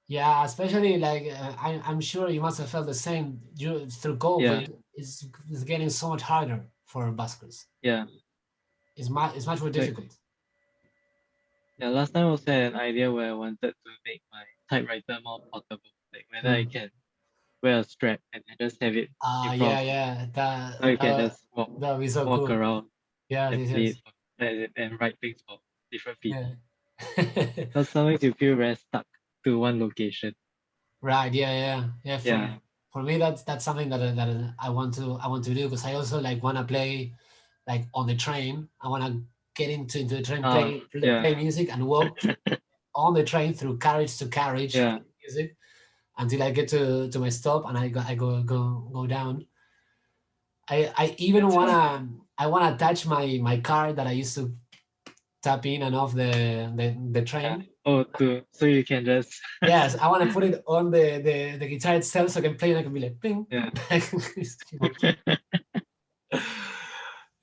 S2: Yeah, especially like I'm sure you must have felt the same. Through
S3: Yeah.
S2: COVID, it's getting so much harder for buskers.
S3: Yeah.
S2: It's much more
S3: Like,
S2: difficult.
S3: yeah, last time I also had an idea where I wanted to make my typewriter more portable. Like whether I
S2: Hmm.
S3: can wear a strap and I just have it in front
S2: Yeah,
S3: of me.
S2: yeah.
S3: So you can
S2: That
S3: just walk
S2: that would be so
S3: walk
S2: cool.
S3: around
S2: Yes,
S3: and
S2: yes,
S3: play
S2: yes.
S3: it and write things for different people.
S2: Yeah.
S3: Because sometimes you feel very stuck to one location.
S2: Right. Yeah. Yeah. Yeah.
S3: Yeah.
S2: For me, that's something that I want to do because I also like want to play like on the train. I want to get into the train,
S3: Ah,
S2: play
S3: yeah.
S2: play music and walk on the train through carriage to carriage
S3: Yeah.
S2: with music until I get to my stop and I go down. I even
S3: That's fun.
S2: wanna attach my card that I used to tap in and off the
S3: Yeah.
S2: train.
S3: Oh, to so you can just
S2: Yes, I want to put it on the guitar itself so I can play and I can be like ping.
S3: yeah.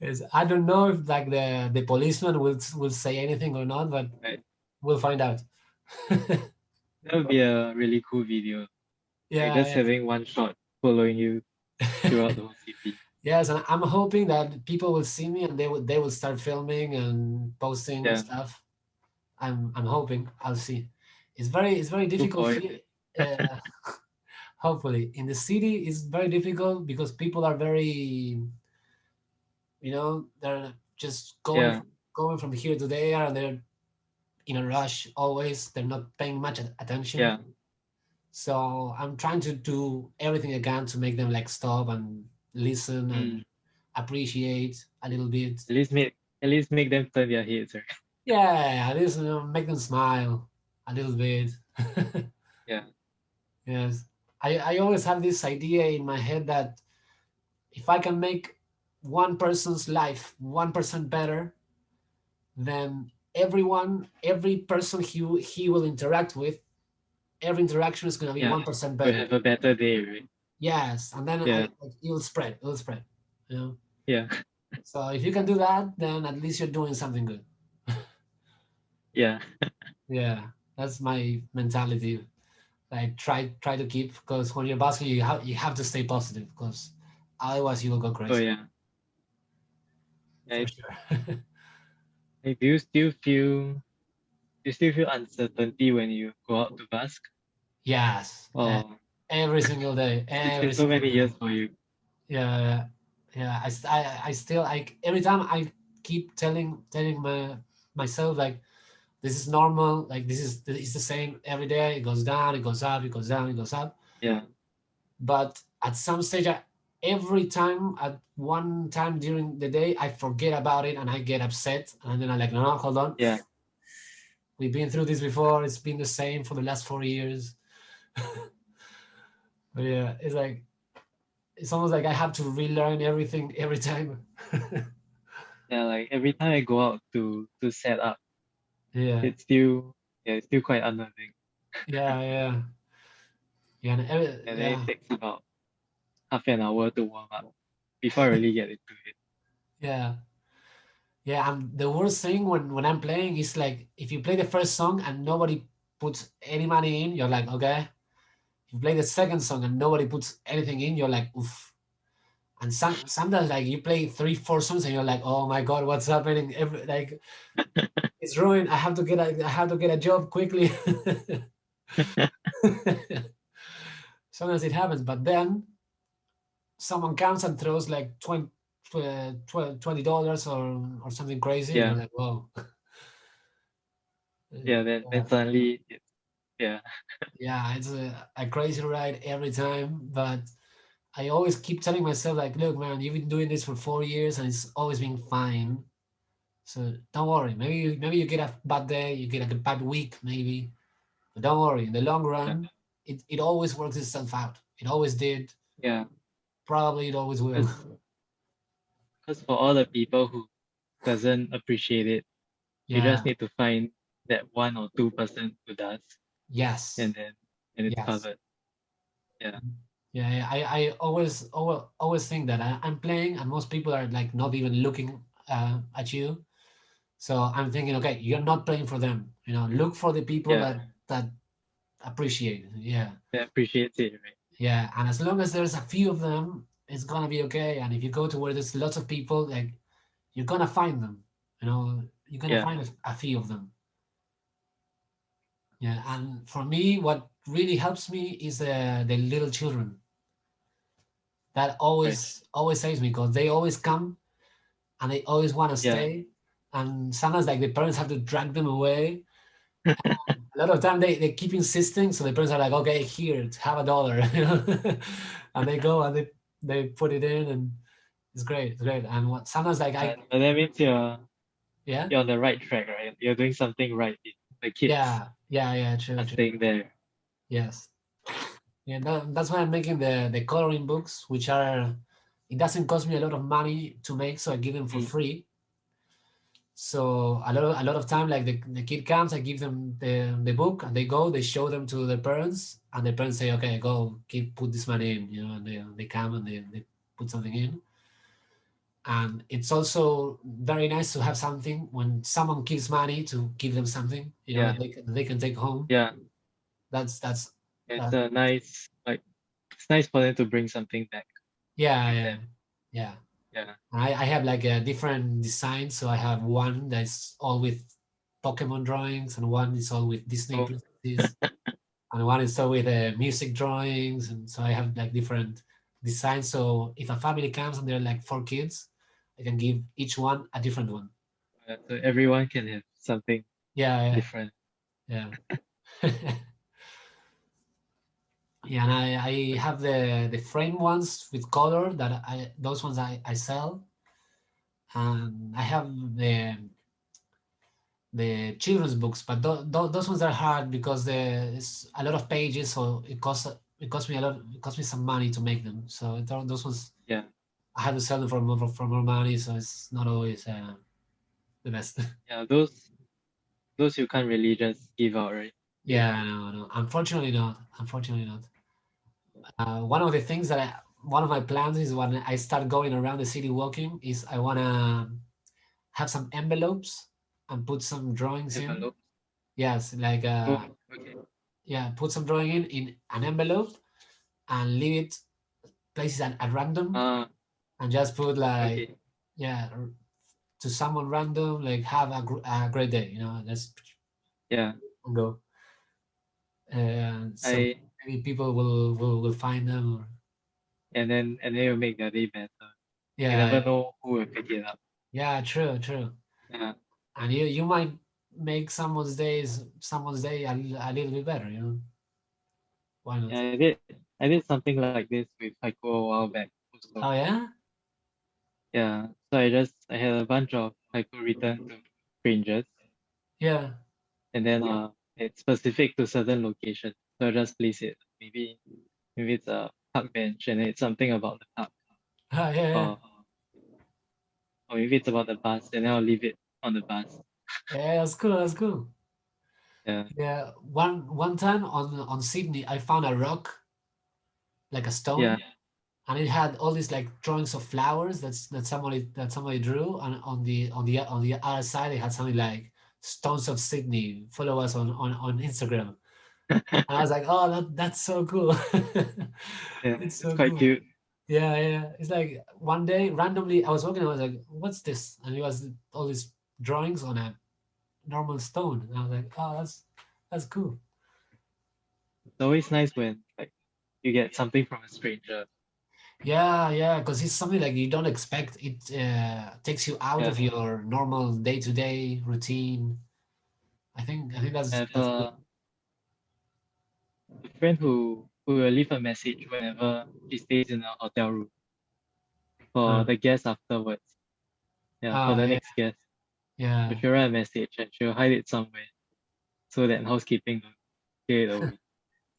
S2: Yes, I don't know if like the policeman will say anything or not, but
S3: Right.
S2: we'll find out.
S3: That would be a really cool video. Like just
S2: Yeah,
S3: having one shot following you
S2: yeah.
S3: throughout the whole city.
S2: Yes, and I'm hoping that people will see me and they will start filming and posting
S3: Yeah.
S2: stuff. I'm hoping. I'll see. It's very
S3: Look
S2: difficult
S3: forward
S2: here.
S3: to it.
S2: Uh, hopefully, in the city, it's very difficult because people are very, they're just going
S3: Yeah.
S2: from, going from here to there, and they're in a rush always. They're not paying much attention.
S3: Yeah.
S2: So I'm trying to do everything I can to make them like stop and listen
S3: Mm.
S2: and appreciate a little bit.
S3: At least make them turn their heads, right?
S2: Yeah, at least make them smile a little bit.
S3: Yeah.
S2: Yes, I always have this idea in my head that if I can make one person's life 1% better, then every person he will interact with, every interaction is going to be
S3: Yeah.
S2: 1%
S3: We'll
S2: better.
S3: have a better day, right?
S2: Yes, and then
S3: Yeah.
S2: it will spread. You know.
S3: Yeah.
S2: So if you can do that, then at least you're doing something good.
S3: Yeah.
S2: Yeah, that's my mentality. Like try to keep because when you're basking, you have to stay positive because otherwise you will go
S3: Oh
S2: crazy
S3: yeah.
S2: for
S3: Like,
S2: sure.
S3: like do you still feel uncertainty when you go out to bask?
S2: Yes,
S3: Oh,
S2: every single day,
S3: it's been
S2: every
S3: so
S2: single
S3: many
S2: day.
S3: years for you.
S2: Yeah, yeah. I still like every time I keep telling myself like this is normal, like this is it's the same every day. It goes down, it goes up, it goes down, it goes up.
S3: Yeah.
S2: But at some stage, every time at one time during the day, I forget about it and I get upset, and then I'm like, no, no, hold on.
S3: Yeah.
S2: We've been through this before. It's been the same for the last 4 years. But yeah, it's almost like I have to relearn everything every time.
S3: Yeah. Like every time I go out to set up,
S2: Yeah,
S3: it's still quite unnerving.
S2: yeah, yeah, yeah,
S3: And then it
S2: yeah,
S3: takes about half an hour to warm up before I really get into it.
S2: yeah, yeah. And the worst thing when I'm playing is like if you play the first song and nobody puts any money in, you're like, okay. If you play the second song and nobody puts anything in, you're like, oof. And sometimes like you play 3, 4 songs and you're like, oh my god, what's happening? Like it's ruined. I have to get a job quickly. Sometimes it happens, but then someone comes and throws like $20 or something crazy, and you're
S3: Yeah.
S2: like, whoa.
S3: Yeah. Then
S2: Yeah,
S3: suddenly yeah.
S2: yeah, it's a crazy ride every time, but I always keep telling myself like, look, man, you've been doing this for 4 years and it's always been fine. So don't worry. Maybe you get a bad day, you get a bad week, maybe, but don't worry. In the long
S3: Yeah.
S2: run, it always works itself out. It always did.
S3: Yeah.
S2: Probably it always will.
S3: Because for all the people who doesn't appreciate it, you just
S2: Yeah.
S3: need to find that 1 or 2% who does,
S2: Yes.
S3: and then and it's
S2: Yes.
S3: covered. Yeah.
S2: Yeah. Yeah. I always think that I'm playing, and most people are like not even looking at you. So I'm thinking, okay, you're not playing for them. Look for the people
S3: Yeah.
S2: that appreciate it. Yeah.
S3: They appreciate it, right?
S2: Yeah, and as long as there's a few of them, it's gonna be okay. And if you go to where there's lots of people, like you're gonna find them. You're gonna
S3: Yeah.
S2: find a few of them. Yeah, and for me, what really helps me is the little children. That
S3: Right.
S2: always saves me because they always come and they always want to
S3: Yeah.
S2: stay. And sometimes like the parents have to drag them away. A lot of time they keep insisting, so the parents are like, okay, here, have $1, and they go and they put it in, and it's great, it's great. And sometimes like
S3: But that means you're
S2: yeah,
S3: you're on the right track, right? You're doing something right in the kids
S2: yeah, Yeah, yeah, true,
S3: are
S2: true.
S3: staying there.
S2: Yes. Yeah, that's why I'm making the coloring books, which are, it doesn't cost me a lot of money to make, so I give them for
S3: Mm,
S2: free. So a lot of time, like the kid comes, I give them the book, and they go, they show them to their parents, and the parents say, okay, go, keep put this money in, and they come and they put something in. And it's also very nice to have something when someone gives money to give them something,
S3: yeah,
S2: they can take home.
S3: yeah.
S2: That's
S3: It's
S2: that.
S3: a nice like it's nice for them to bring something back
S2: Yeah,
S3: with
S2: yeah,
S3: them.
S2: yeah.
S3: Yeah.
S2: I have like a different design, so I have one that's all with Pokemon drawings, and one is all with Disney
S3: Oh,
S2: princesses, and one is all with music drawings, and so I have like different designs. So if a family comes and there are like 4 kids, I can give each one a different one.
S3: so everyone can have something
S2: Yeah,
S3: different.
S2: yeah, yeah. Yeah, and I have the frame ones with color that I those ones I sell, and I have the children's books, but those ones are hard because there's a lot of pages, so it costs me a lot. It costs me some money to make them. So those ones
S3: Yeah.
S2: I have to sell them for more money, so it's not always the best.
S3: Yeah. Those you can't really just give out, right? Yeah.
S2: Yeah, no, no. Unfortunately not. Unfortunately not. One of the things that one of my plans is when I start going around the city walking is I wanna have some envelopes and put some drawings in.
S3: Envelope.
S2: Yes, like
S3: Oh, okay.
S2: yeah, put some drawing in an envelope and leave it places at random,
S3: Ah,
S2: and just put like,
S3: okay.
S2: yeah, to someone random, like have a great day, let's
S3: Yeah.
S2: go. So
S3: I
S2: maybe people will find them, or
S3: and then you make their day better. You
S2: yeah,
S3: never
S2: yeah,
S3: know who will pick it up.
S2: yeah, true, true.
S3: Yeah.
S2: And you might make someone's day a little bit better, why not?
S3: Yeah, I did something like this with Haiku a while back also.
S2: Oh yeah,
S3: Yeah. So I had a bunch of haiku written to strangers,
S2: yeah.
S3: and then it's specific to certain locations. So I just place it. Maybe it's a park bench and it's something about the park.
S2: Oh yeah, yeah,
S3: Or or maybe it's about the bus and then I'll leave it on the bus.
S2: yeah, that's cool, that's cool.
S3: Yeah.
S2: Yeah, one time on Sydney, I found a rock, like a
S3: Yeah.
S2: stone, and it had all these like drawings of flowers that somebody drew, and on the other side, it had something like "Stones of Sydney. Follow us on Instagram." And I was like, "Oh, that's so cool!
S3: Yeah.
S2: It's
S3: It's
S2: so
S3: quite
S2: cool."
S3: cute.
S2: Yeah, yeah. It's like one day randomly I was walking, I was like, "What's this?" And it was all these drawings on a normal stone, and I was like, "Oh, that's cool."
S3: It's always nice when like you get something from a stranger.
S2: Yeah, yeah, because it's something like you don't expect. It takes you out
S3: Yeah.
S2: of your normal day-to-day routine. I think
S3: I
S2: that's
S3: have
S2: that's good.
S3: a friend who will leave a message whenever she stays in a hotel room
S2: Uh,
S3: for the guest afterwards. Yeah, for the
S2: yeah,
S3: next guest. So
S2: yeah,
S3: she'll write a message and she'll hide it somewhere so that housekeeping don't get it away.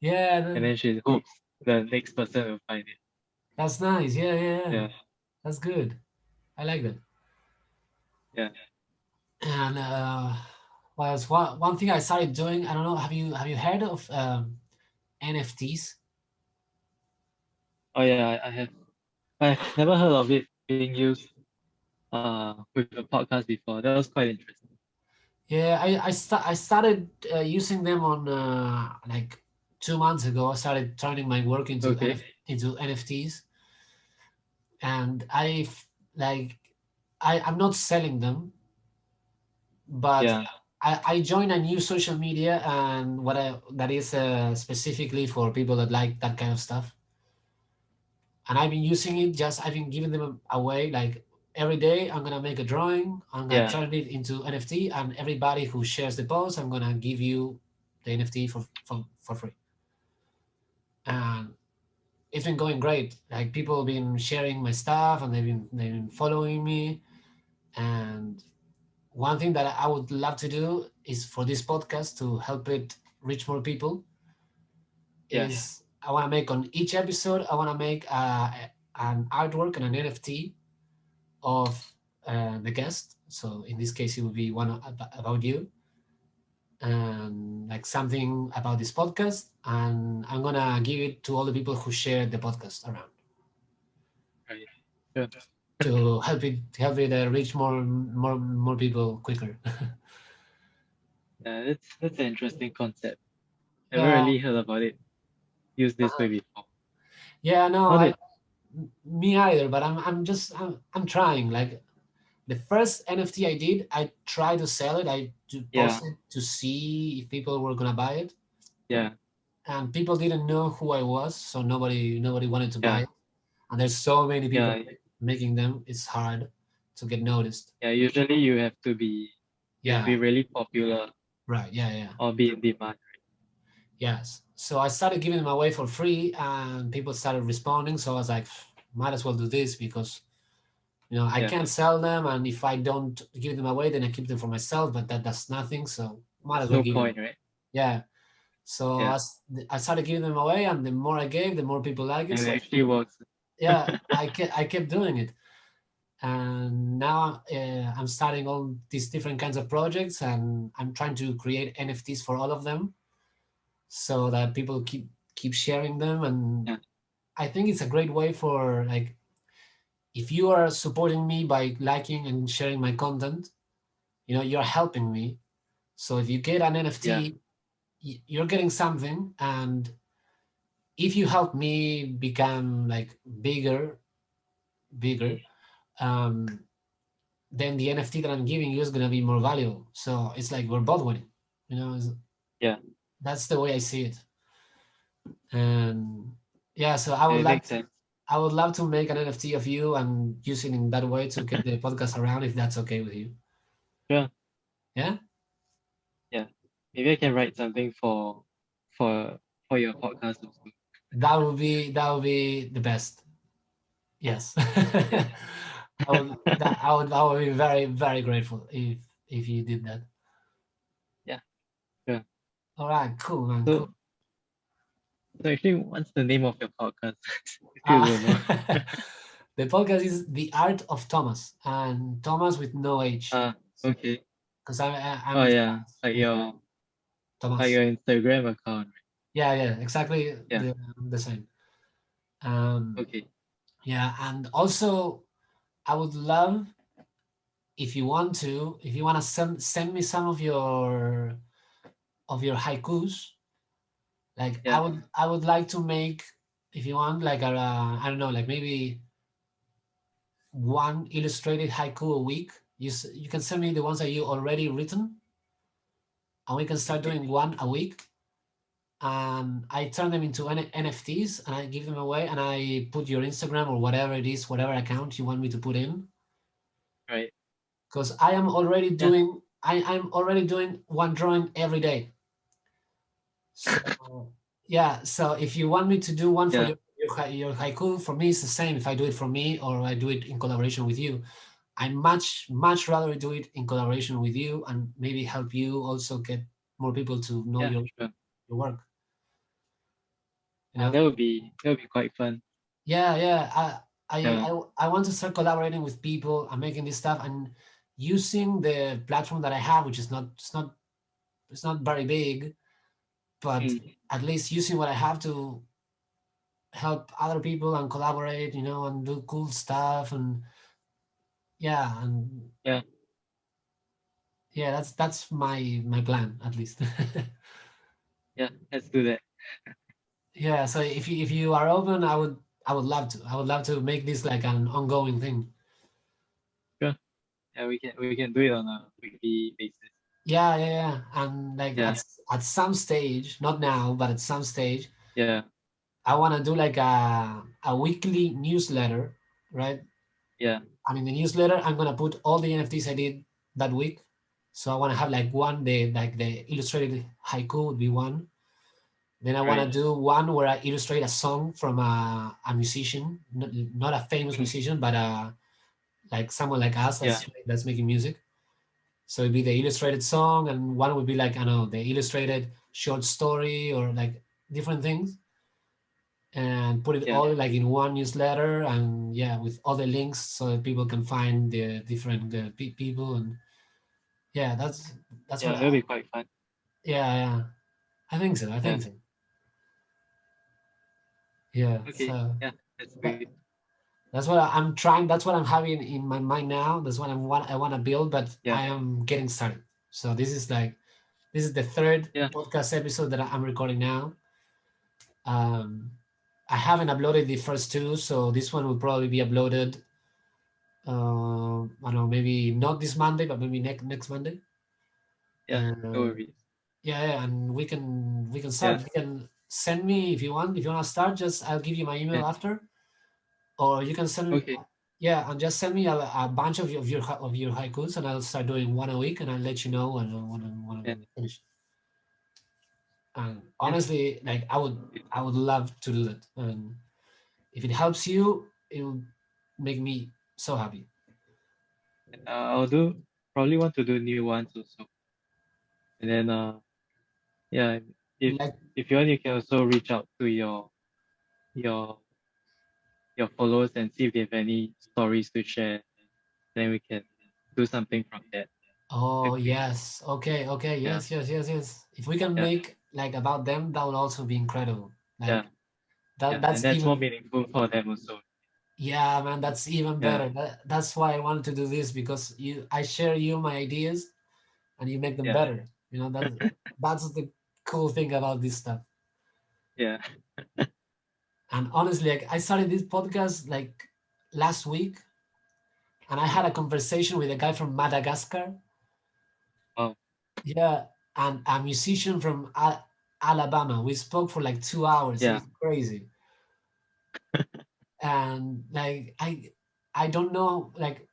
S2: yeah.
S3: And then she hopes the next person will find it.
S2: That's nice. Yeah, yeah, yeah.
S3: Yeah,
S2: That's good. I like that.
S3: yeah.
S2: And well, it's one thing I started doing. I don't know. Have you heard of NFTs?
S3: Oh yeah, I have. I've never heard of it being used with a podcast before. That was quite interesting.
S2: Yeah, I started using them on like 2 months ago. I started turning my work into
S3: Okay.
S2: into NFTs, and like I'm not selling them, but
S3: Yeah,
S2: I joined a new social media, and that is specifically for people that like that kind of stuff. And I've been using it. Just I've been giving them away. Like every day, I'm gonna make a drawing. I'm gonna
S3: yeah.
S2: turn it into NFT, and everybody who shares the post, I'm gonna give you the NFT for free. And it's been going great. Like people have been sharing my stuff, and they've been following me. And one thing that I would love to do is for this podcast to help it reach more people
S3: Yeah.
S2: is I want to make on each episode, I want to make an artwork and an NFT of the guest. So in this case, it would be one about you, and like something about this podcast. And I'm gonna give it to all the people who share the podcast around
S3: Right. Sure.
S2: to help it reach more people quicker.
S3: Yeah, that's an interesting concept. Never
S2: Yeah,
S3: really heard about it used this way
S2: uh-huh.
S3: before.
S2: Yeah, no,
S3: How
S2: I
S3: did
S2: me either. But I'm trying. Like the first NFT I did, I tried to sell it. I to
S3: yeah,
S2: post it to see if people were gonna buy it,
S3: yeah,
S2: and people didn't know who I was, so nobody wanted to buy
S3: yeah,
S2: it. And there's so many people
S3: yeah,
S2: making them. It's hard to get noticed.
S3: yeah. Usually you have to
S2: Yeah,
S3: be really popular
S2: right. Yeah, yeah.
S3: or be in demand.
S2: Yes. So I started giving them away for free, and people started responding. So I was like, might as well do this because I
S3: Yeah,
S2: can't sell them, and if I don't give them away, then I keep them for myself. But that does nothing. So might as
S3: there's
S2: well
S3: no
S2: give them.
S3: point, right?
S2: Yeah. So
S3: Yeah,
S2: I started giving them away, and the more I gave, the more people like it.
S3: and it
S2: So
S3: actually works.
S2: yeah, I kept doing it, and now I'm starting all these different kinds of projects, and I'm trying to create NFTs for all of them, so that people keep sharing them. And
S3: Yeah,
S2: I think it's a great way for, like, if you are supporting me by liking and sharing my content, you're helping me. So if you get an
S3: yeah,
S2: NFT, you're getting something, and if you help me become like bigger, um, then the NFT that I'm giving you is gonna be more valuable. So it's like we're both winning.
S3: yeah.
S2: That's the way I see it. And yeah, so I would
S3: It
S2: love
S3: makes sense.
S2: I would love to make an NFT of you and use it in that way to get the podcast around, if that's okay with you.
S3: Sure.
S2: Yeah,
S3: Yeah. Maybe I can write something for for your podcast also.
S2: that would be the best. Yes.
S3: Yeah.
S2: I would be very, very grateful if you did that.
S3: Yeah. Sure.
S2: All right, cool, man, cool.
S3: So so actually, what's the name of your podcast? If you
S2: Uh,
S3: don't know.
S2: the podcast is The Art of Thomas, and Thomas with no H,
S3: Ah, okay.
S2: because I'm
S3: Oh yeah, like
S2: Tomas.
S3: your Instagram account.
S2: Yeah, yeah, exactly
S3: Yeah.
S2: the same. Um,
S3: Okay.
S2: yeah, and also I would love, if you want to send me some of your haikus. Like I
S3: Yeah.
S2: would I would like to make, if you want, like I don't know, like maybe one illustrated haiku a week. You can send me the ones that you already written, and we can start
S3: Okay.
S2: doing one a week. And I turn them into NFTs, and I give them away, and I put your Instagram or whatever it is, whatever account you want me to put in,
S3: Right.
S2: because I am already
S3: Yeah.
S2: doing I'm already doing one drawing every day. So yeah, so if you want me to do one for
S3: Yeah.
S2: your haiku, for me it's the same if I do it for me or I do it in collaboration with you. I much rather do it in collaboration with you, and maybe help you also get more people to know
S3: Yeah.
S2: your
S3: Sure.
S2: your work. You
S3: Ah,
S2: know?
S3: that would be quite fun.
S2: Yeah, yeah. I
S3: Yeah.
S2: I, I want to start collaborating with people and making this stuff and using the platform that I have, which is not it's not very big, but
S3: Mm.
S2: at least using what I have to help other people and collaborate, and do cool stuff. And yeah, and
S3: Yeah.
S2: yeah, that's my plan, at least.
S3: Yeah. Let's do that.
S2: Yeah, so if you are open, I would love to make this like an ongoing thing.
S3: Sure. Yeah, we can do it on a weekly basis.
S2: Yeah, yeah, yeah. And like
S3: Yeah.
S2: at some stage, not now, but at some stage,
S3: Yeah.
S2: I want to do like a weekly newsletter, right?
S3: Yeah.
S2: And in the newsletter, I'm gonna put all the NFTs I did that week. So I want to have like one day, like the illustrated haiku would be one. Then I want
S3: Right.
S2: to do one where I illustrate a song from a musician, not a famous
S3: Mm.
S2: musician, but like someone like us
S3: Yeah.
S2: that's making music. So it'd be the illustrated song, and one would be like, I don't know, the illustrated short story or like different things, and put it
S3: Yeah.
S2: all like in one newsletter, and yeah, with all the links so that people can find the different people. And yeah, that's
S3: Yeah,
S2: what
S3: that'll be quite fun.
S2: yeah, yeah, I think so,
S3: Yeah.
S2: yeah.
S3: Okay.
S2: So
S3: Yeah, that's
S2: that,
S3: good.
S2: that's what I'm trying, that's what I'm having in my mind now, that's what I want to build, but
S3: Yeah.
S2: I am getting started. So this is like, this is the third
S3: Yeah.
S2: podcast episode that I'm recording now. um I haven't uploaded the first two, so this one will probably be uploaded, I don't know, maybe not this Monday, but maybe next Monday.
S3: Yeah.
S2: And
S3: No worries.
S2: yeah, yeah, and we can
S3: Yeah.
S2: start. You can send me if you want. If you want to start, just I'll give you my email
S3: Yeah.
S2: after, or you can send.
S3: Okay.
S2: Yeah, and just send me a bunch of your haikus, and I'll start doing one a week, and I'll let you know when
S3: Yeah.
S2: I'm finished. And
S3: Yeah.
S2: honestly, like I would love to do that, and if it helps you, it will make me so happy.
S3: I'll do probably want to do new ones also. And then yeah, if
S2: Like,
S3: if you want, you can also reach out to your your followers and see if they have any stories to share. Then we can do something from that.
S2: oh
S3: Agree.
S2: yes, okay, okay,
S3: Yeah.
S2: yes. If we can
S3: Yeah.
S2: make like about them, that would also be incredible.
S3: Yeah.
S2: Like that,
S3: Yeah. And
S2: that's
S3: that's more
S2: even,
S3: meaningful for them also.
S2: yeah, man, that's even
S3: Yeah.
S2: better. That's why I wanted to do this, because I share you my ideas and you make them
S3: Yeah.
S2: better. You know, that's the cool thing about this stuff.
S3: Yeah.
S2: And honestly, like I started this podcast like last week, and I had a conversation with a guy from Madagascar.
S3: Oh,
S2: Yeah, and a musician from Alabama. We spoke for like 2 hours. It
S3: yeah.
S2: was crazy. And like I don't know, like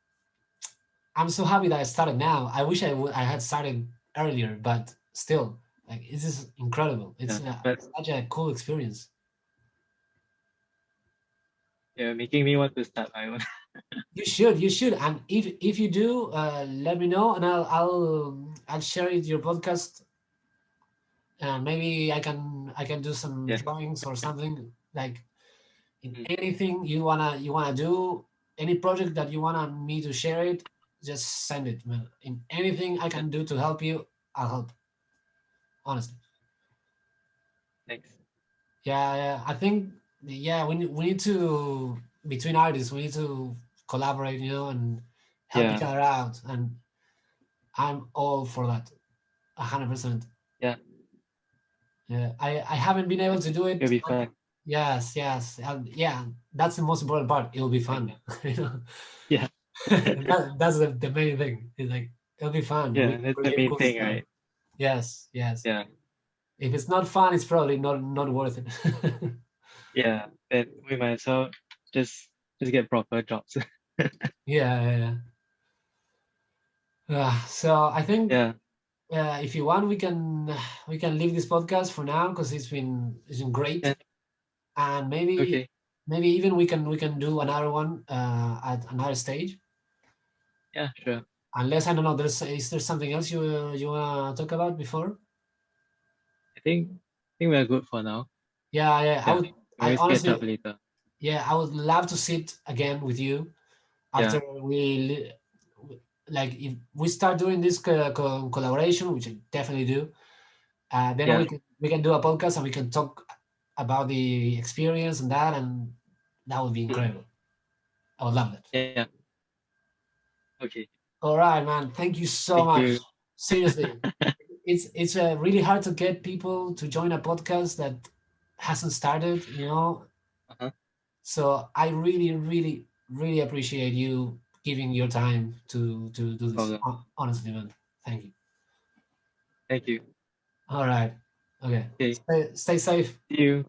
S2: I'm so happy that I started now. I wish I had started earlier, but still, like this is incredible.
S3: Yeah.
S2: It's
S3: But
S2: such a cool experience.
S3: yeah, making me want to start my own.
S2: You should, and if you do, let me know, and I'll share it your podcast, and maybe I can do some
S3: Yeah.
S2: drawings or something, like in
S3: Mm.
S2: anything you wanna do, any project that you wanna me to share it, just send it, man. In anything I
S3: Yeah.
S2: can do to help you, I'll help. Honestly,
S3: Thanks.
S2: yeah, yeah. I think, yeah, we need to, between artists, we need to collaborate, and help each
S3: Yeah.
S2: other out, and I'm all for that, 100%.
S3: Yeah.
S2: Yeah, I haven't been able to do
S3: It'll
S2: it.
S3: be fun.
S2: Yes, yes, yeah. That's the most important part. It'll be fun. you know,
S3: Yeah.
S2: that's the main thing. It's like it'll be fun. We
S3: Yeah. That's the
S2: create
S3: main
S2: cool
S3: thing,
S2: stuff.
S3: right?
S2: Yes, yes.
S3: Yeah.
S2: If it's not fun, it's probably not worth it.
S3: Yeah. Then we might as well just just get proper jobs.
S2: Yeah, yeah, yeah. So I think,
S3: Yeah.
S2: if you want, we can leave this podcast for now, because it's been great,
S3: Yeah.
S2: and maybe
S3: Okay.
S2: maybe even we can do another one at another stage.
S3: Yeah. Sure.
S2: Unless, I don't know, is there something else you wanna talk about before?
S3: I think we're good for now.
S2: Yeah, yeah.
S3: Yeah. We
S2: I
S3: always catch up
S2: honestly,
S3: later.
S2: yeah, I would love to sit again with you
S3: Yeah.
S2: after like if we start doing this collaboration, which I definitely do. Then
S3: Yeah.
S2: we can do a podcast and we can talk about the experience and that, and that would be
S3: Mm.
S2: incredible. I would love that.
S3: Yeah. Okay.
S2: All right, man. Thank you so
S3: Thank
S2: much.
S3: you.
S2: Seriously, it's really hard to get people to join a podcast that hasn't started.
S3: Uh-huh.
S2: So I really, really, really appreciate you giving your time to do
S3: No
S2: this.
S3: problem.
S2: Honestly, man. Thank you.
S3: Thank you.
S2: All right. Okay.
S3: Okay.
S2: Stay safe.
S3: See you.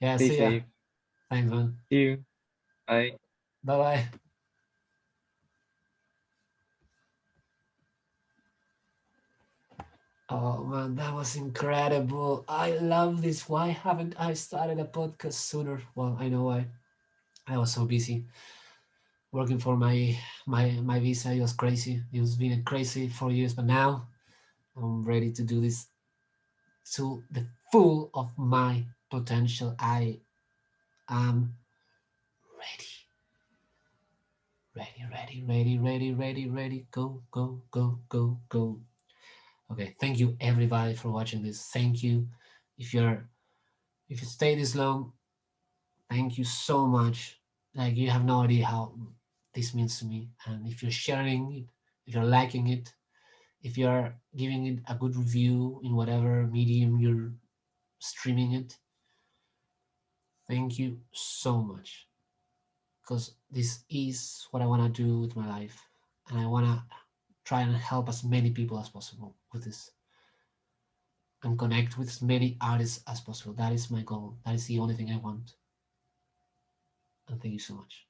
S2: Yeah.
S3: Stay
S2: See ya.
S3: safe.
S2: Thanks, man.
S3: See you. Bye.
S2: Bye bye. Oh man, that was incredible. I love this. Why haven't I started a podcast sooner? Well, I know why. I was so busy working for my visa. It was crazy. It was been crazy for years, but now I'm ready to do this. to the full of my potential. I am ready. Ready. Go, go, go, go, go. Okay, thank you everybody for watching this. Thank you. If you're if you stay this long, thank you so much. Like you have no idea how this means to me. And if you're sharing it, if you're liking it, if you're giving it a good review in whatever medium you're streaming it, thank you so much. Because this is what I want to do with my life. And I want to try and help as many people as possible with this and connect with as many artists as possible. That is my goal. That is the only thing I want. And thank you so much.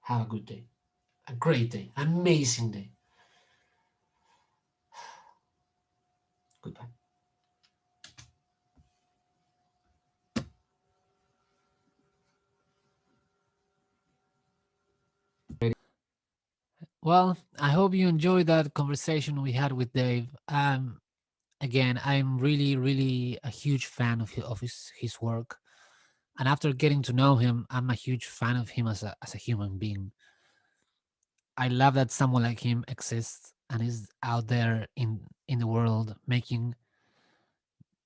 S2: Have a good day. A great day. Amazing day. Goodbye.
S1: Well, I hope you enjoyed that conversation we had with Dave. Again, I'm really, really a huge fan of his work, and after getting to know him, I'm a huge fan of him as a human being. I love that someone like him exists and is out there in the world making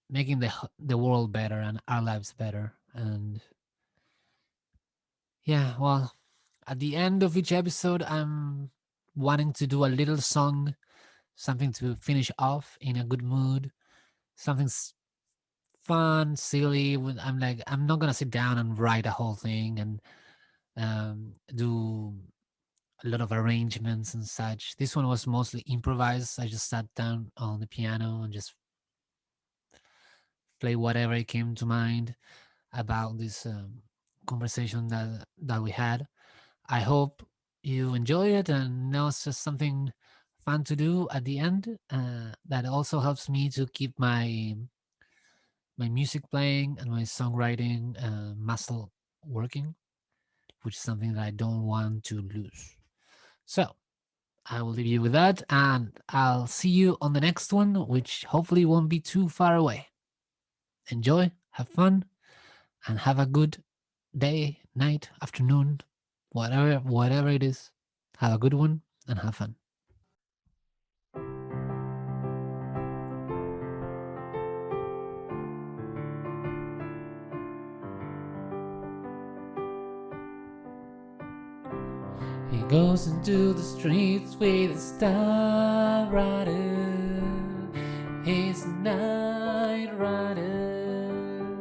S1: the world better and our lives better. And yeah, well, at the end of each episode, I'm wanting to do a little song, something to finish off in a good mood, something fun, silly. I'm like, I'm not gonna sit down and write a whole thing and do a lot of arrangements and such. This one was mostly improvised. I just sat down on the piano and just play whatever it came to mind about this conversation that we had. I hope you enjoy it and know it's just something fun to do at the end. That also helps me to keep my music playing and my songwriting muscle working, which is something that I don't want to lose. So I will leave you with that, and I'll see you on the next one, which hopefully won't be too far away. Enjoy, have fun, and have a good day, night, afternoon, whatever it is. Have a good one and have fun. He goes into the streets with his star rider. He's a night rider,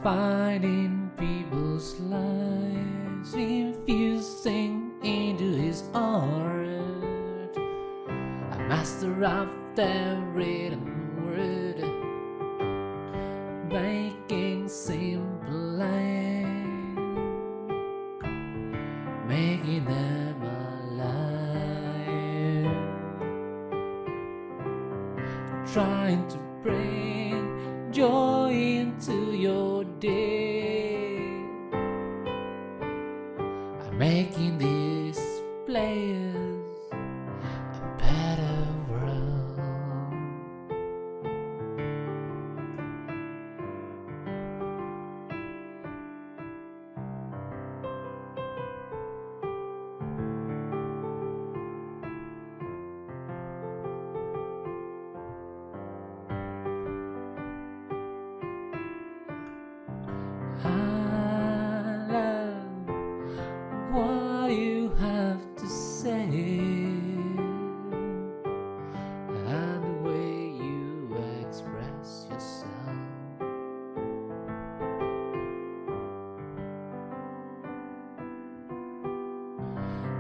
S1: finding people's lives, infusing into his art. A master of the written word, making simple lines, making them alive, trying to bring joy into your day. I'm making these players a better world. I love what you have to say and the way you express yourself.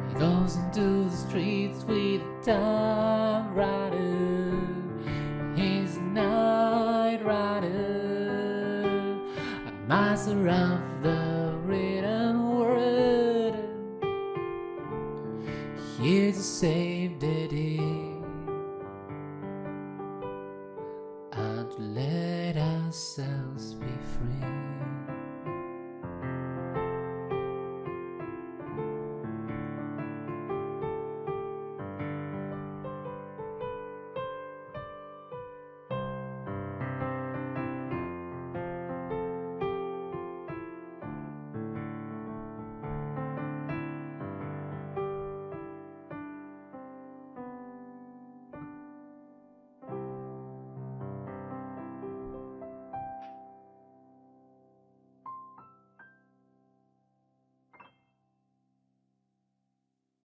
S1: He goes into the streets with a time rider. He's a night rider, a master of the written word, here to save the day.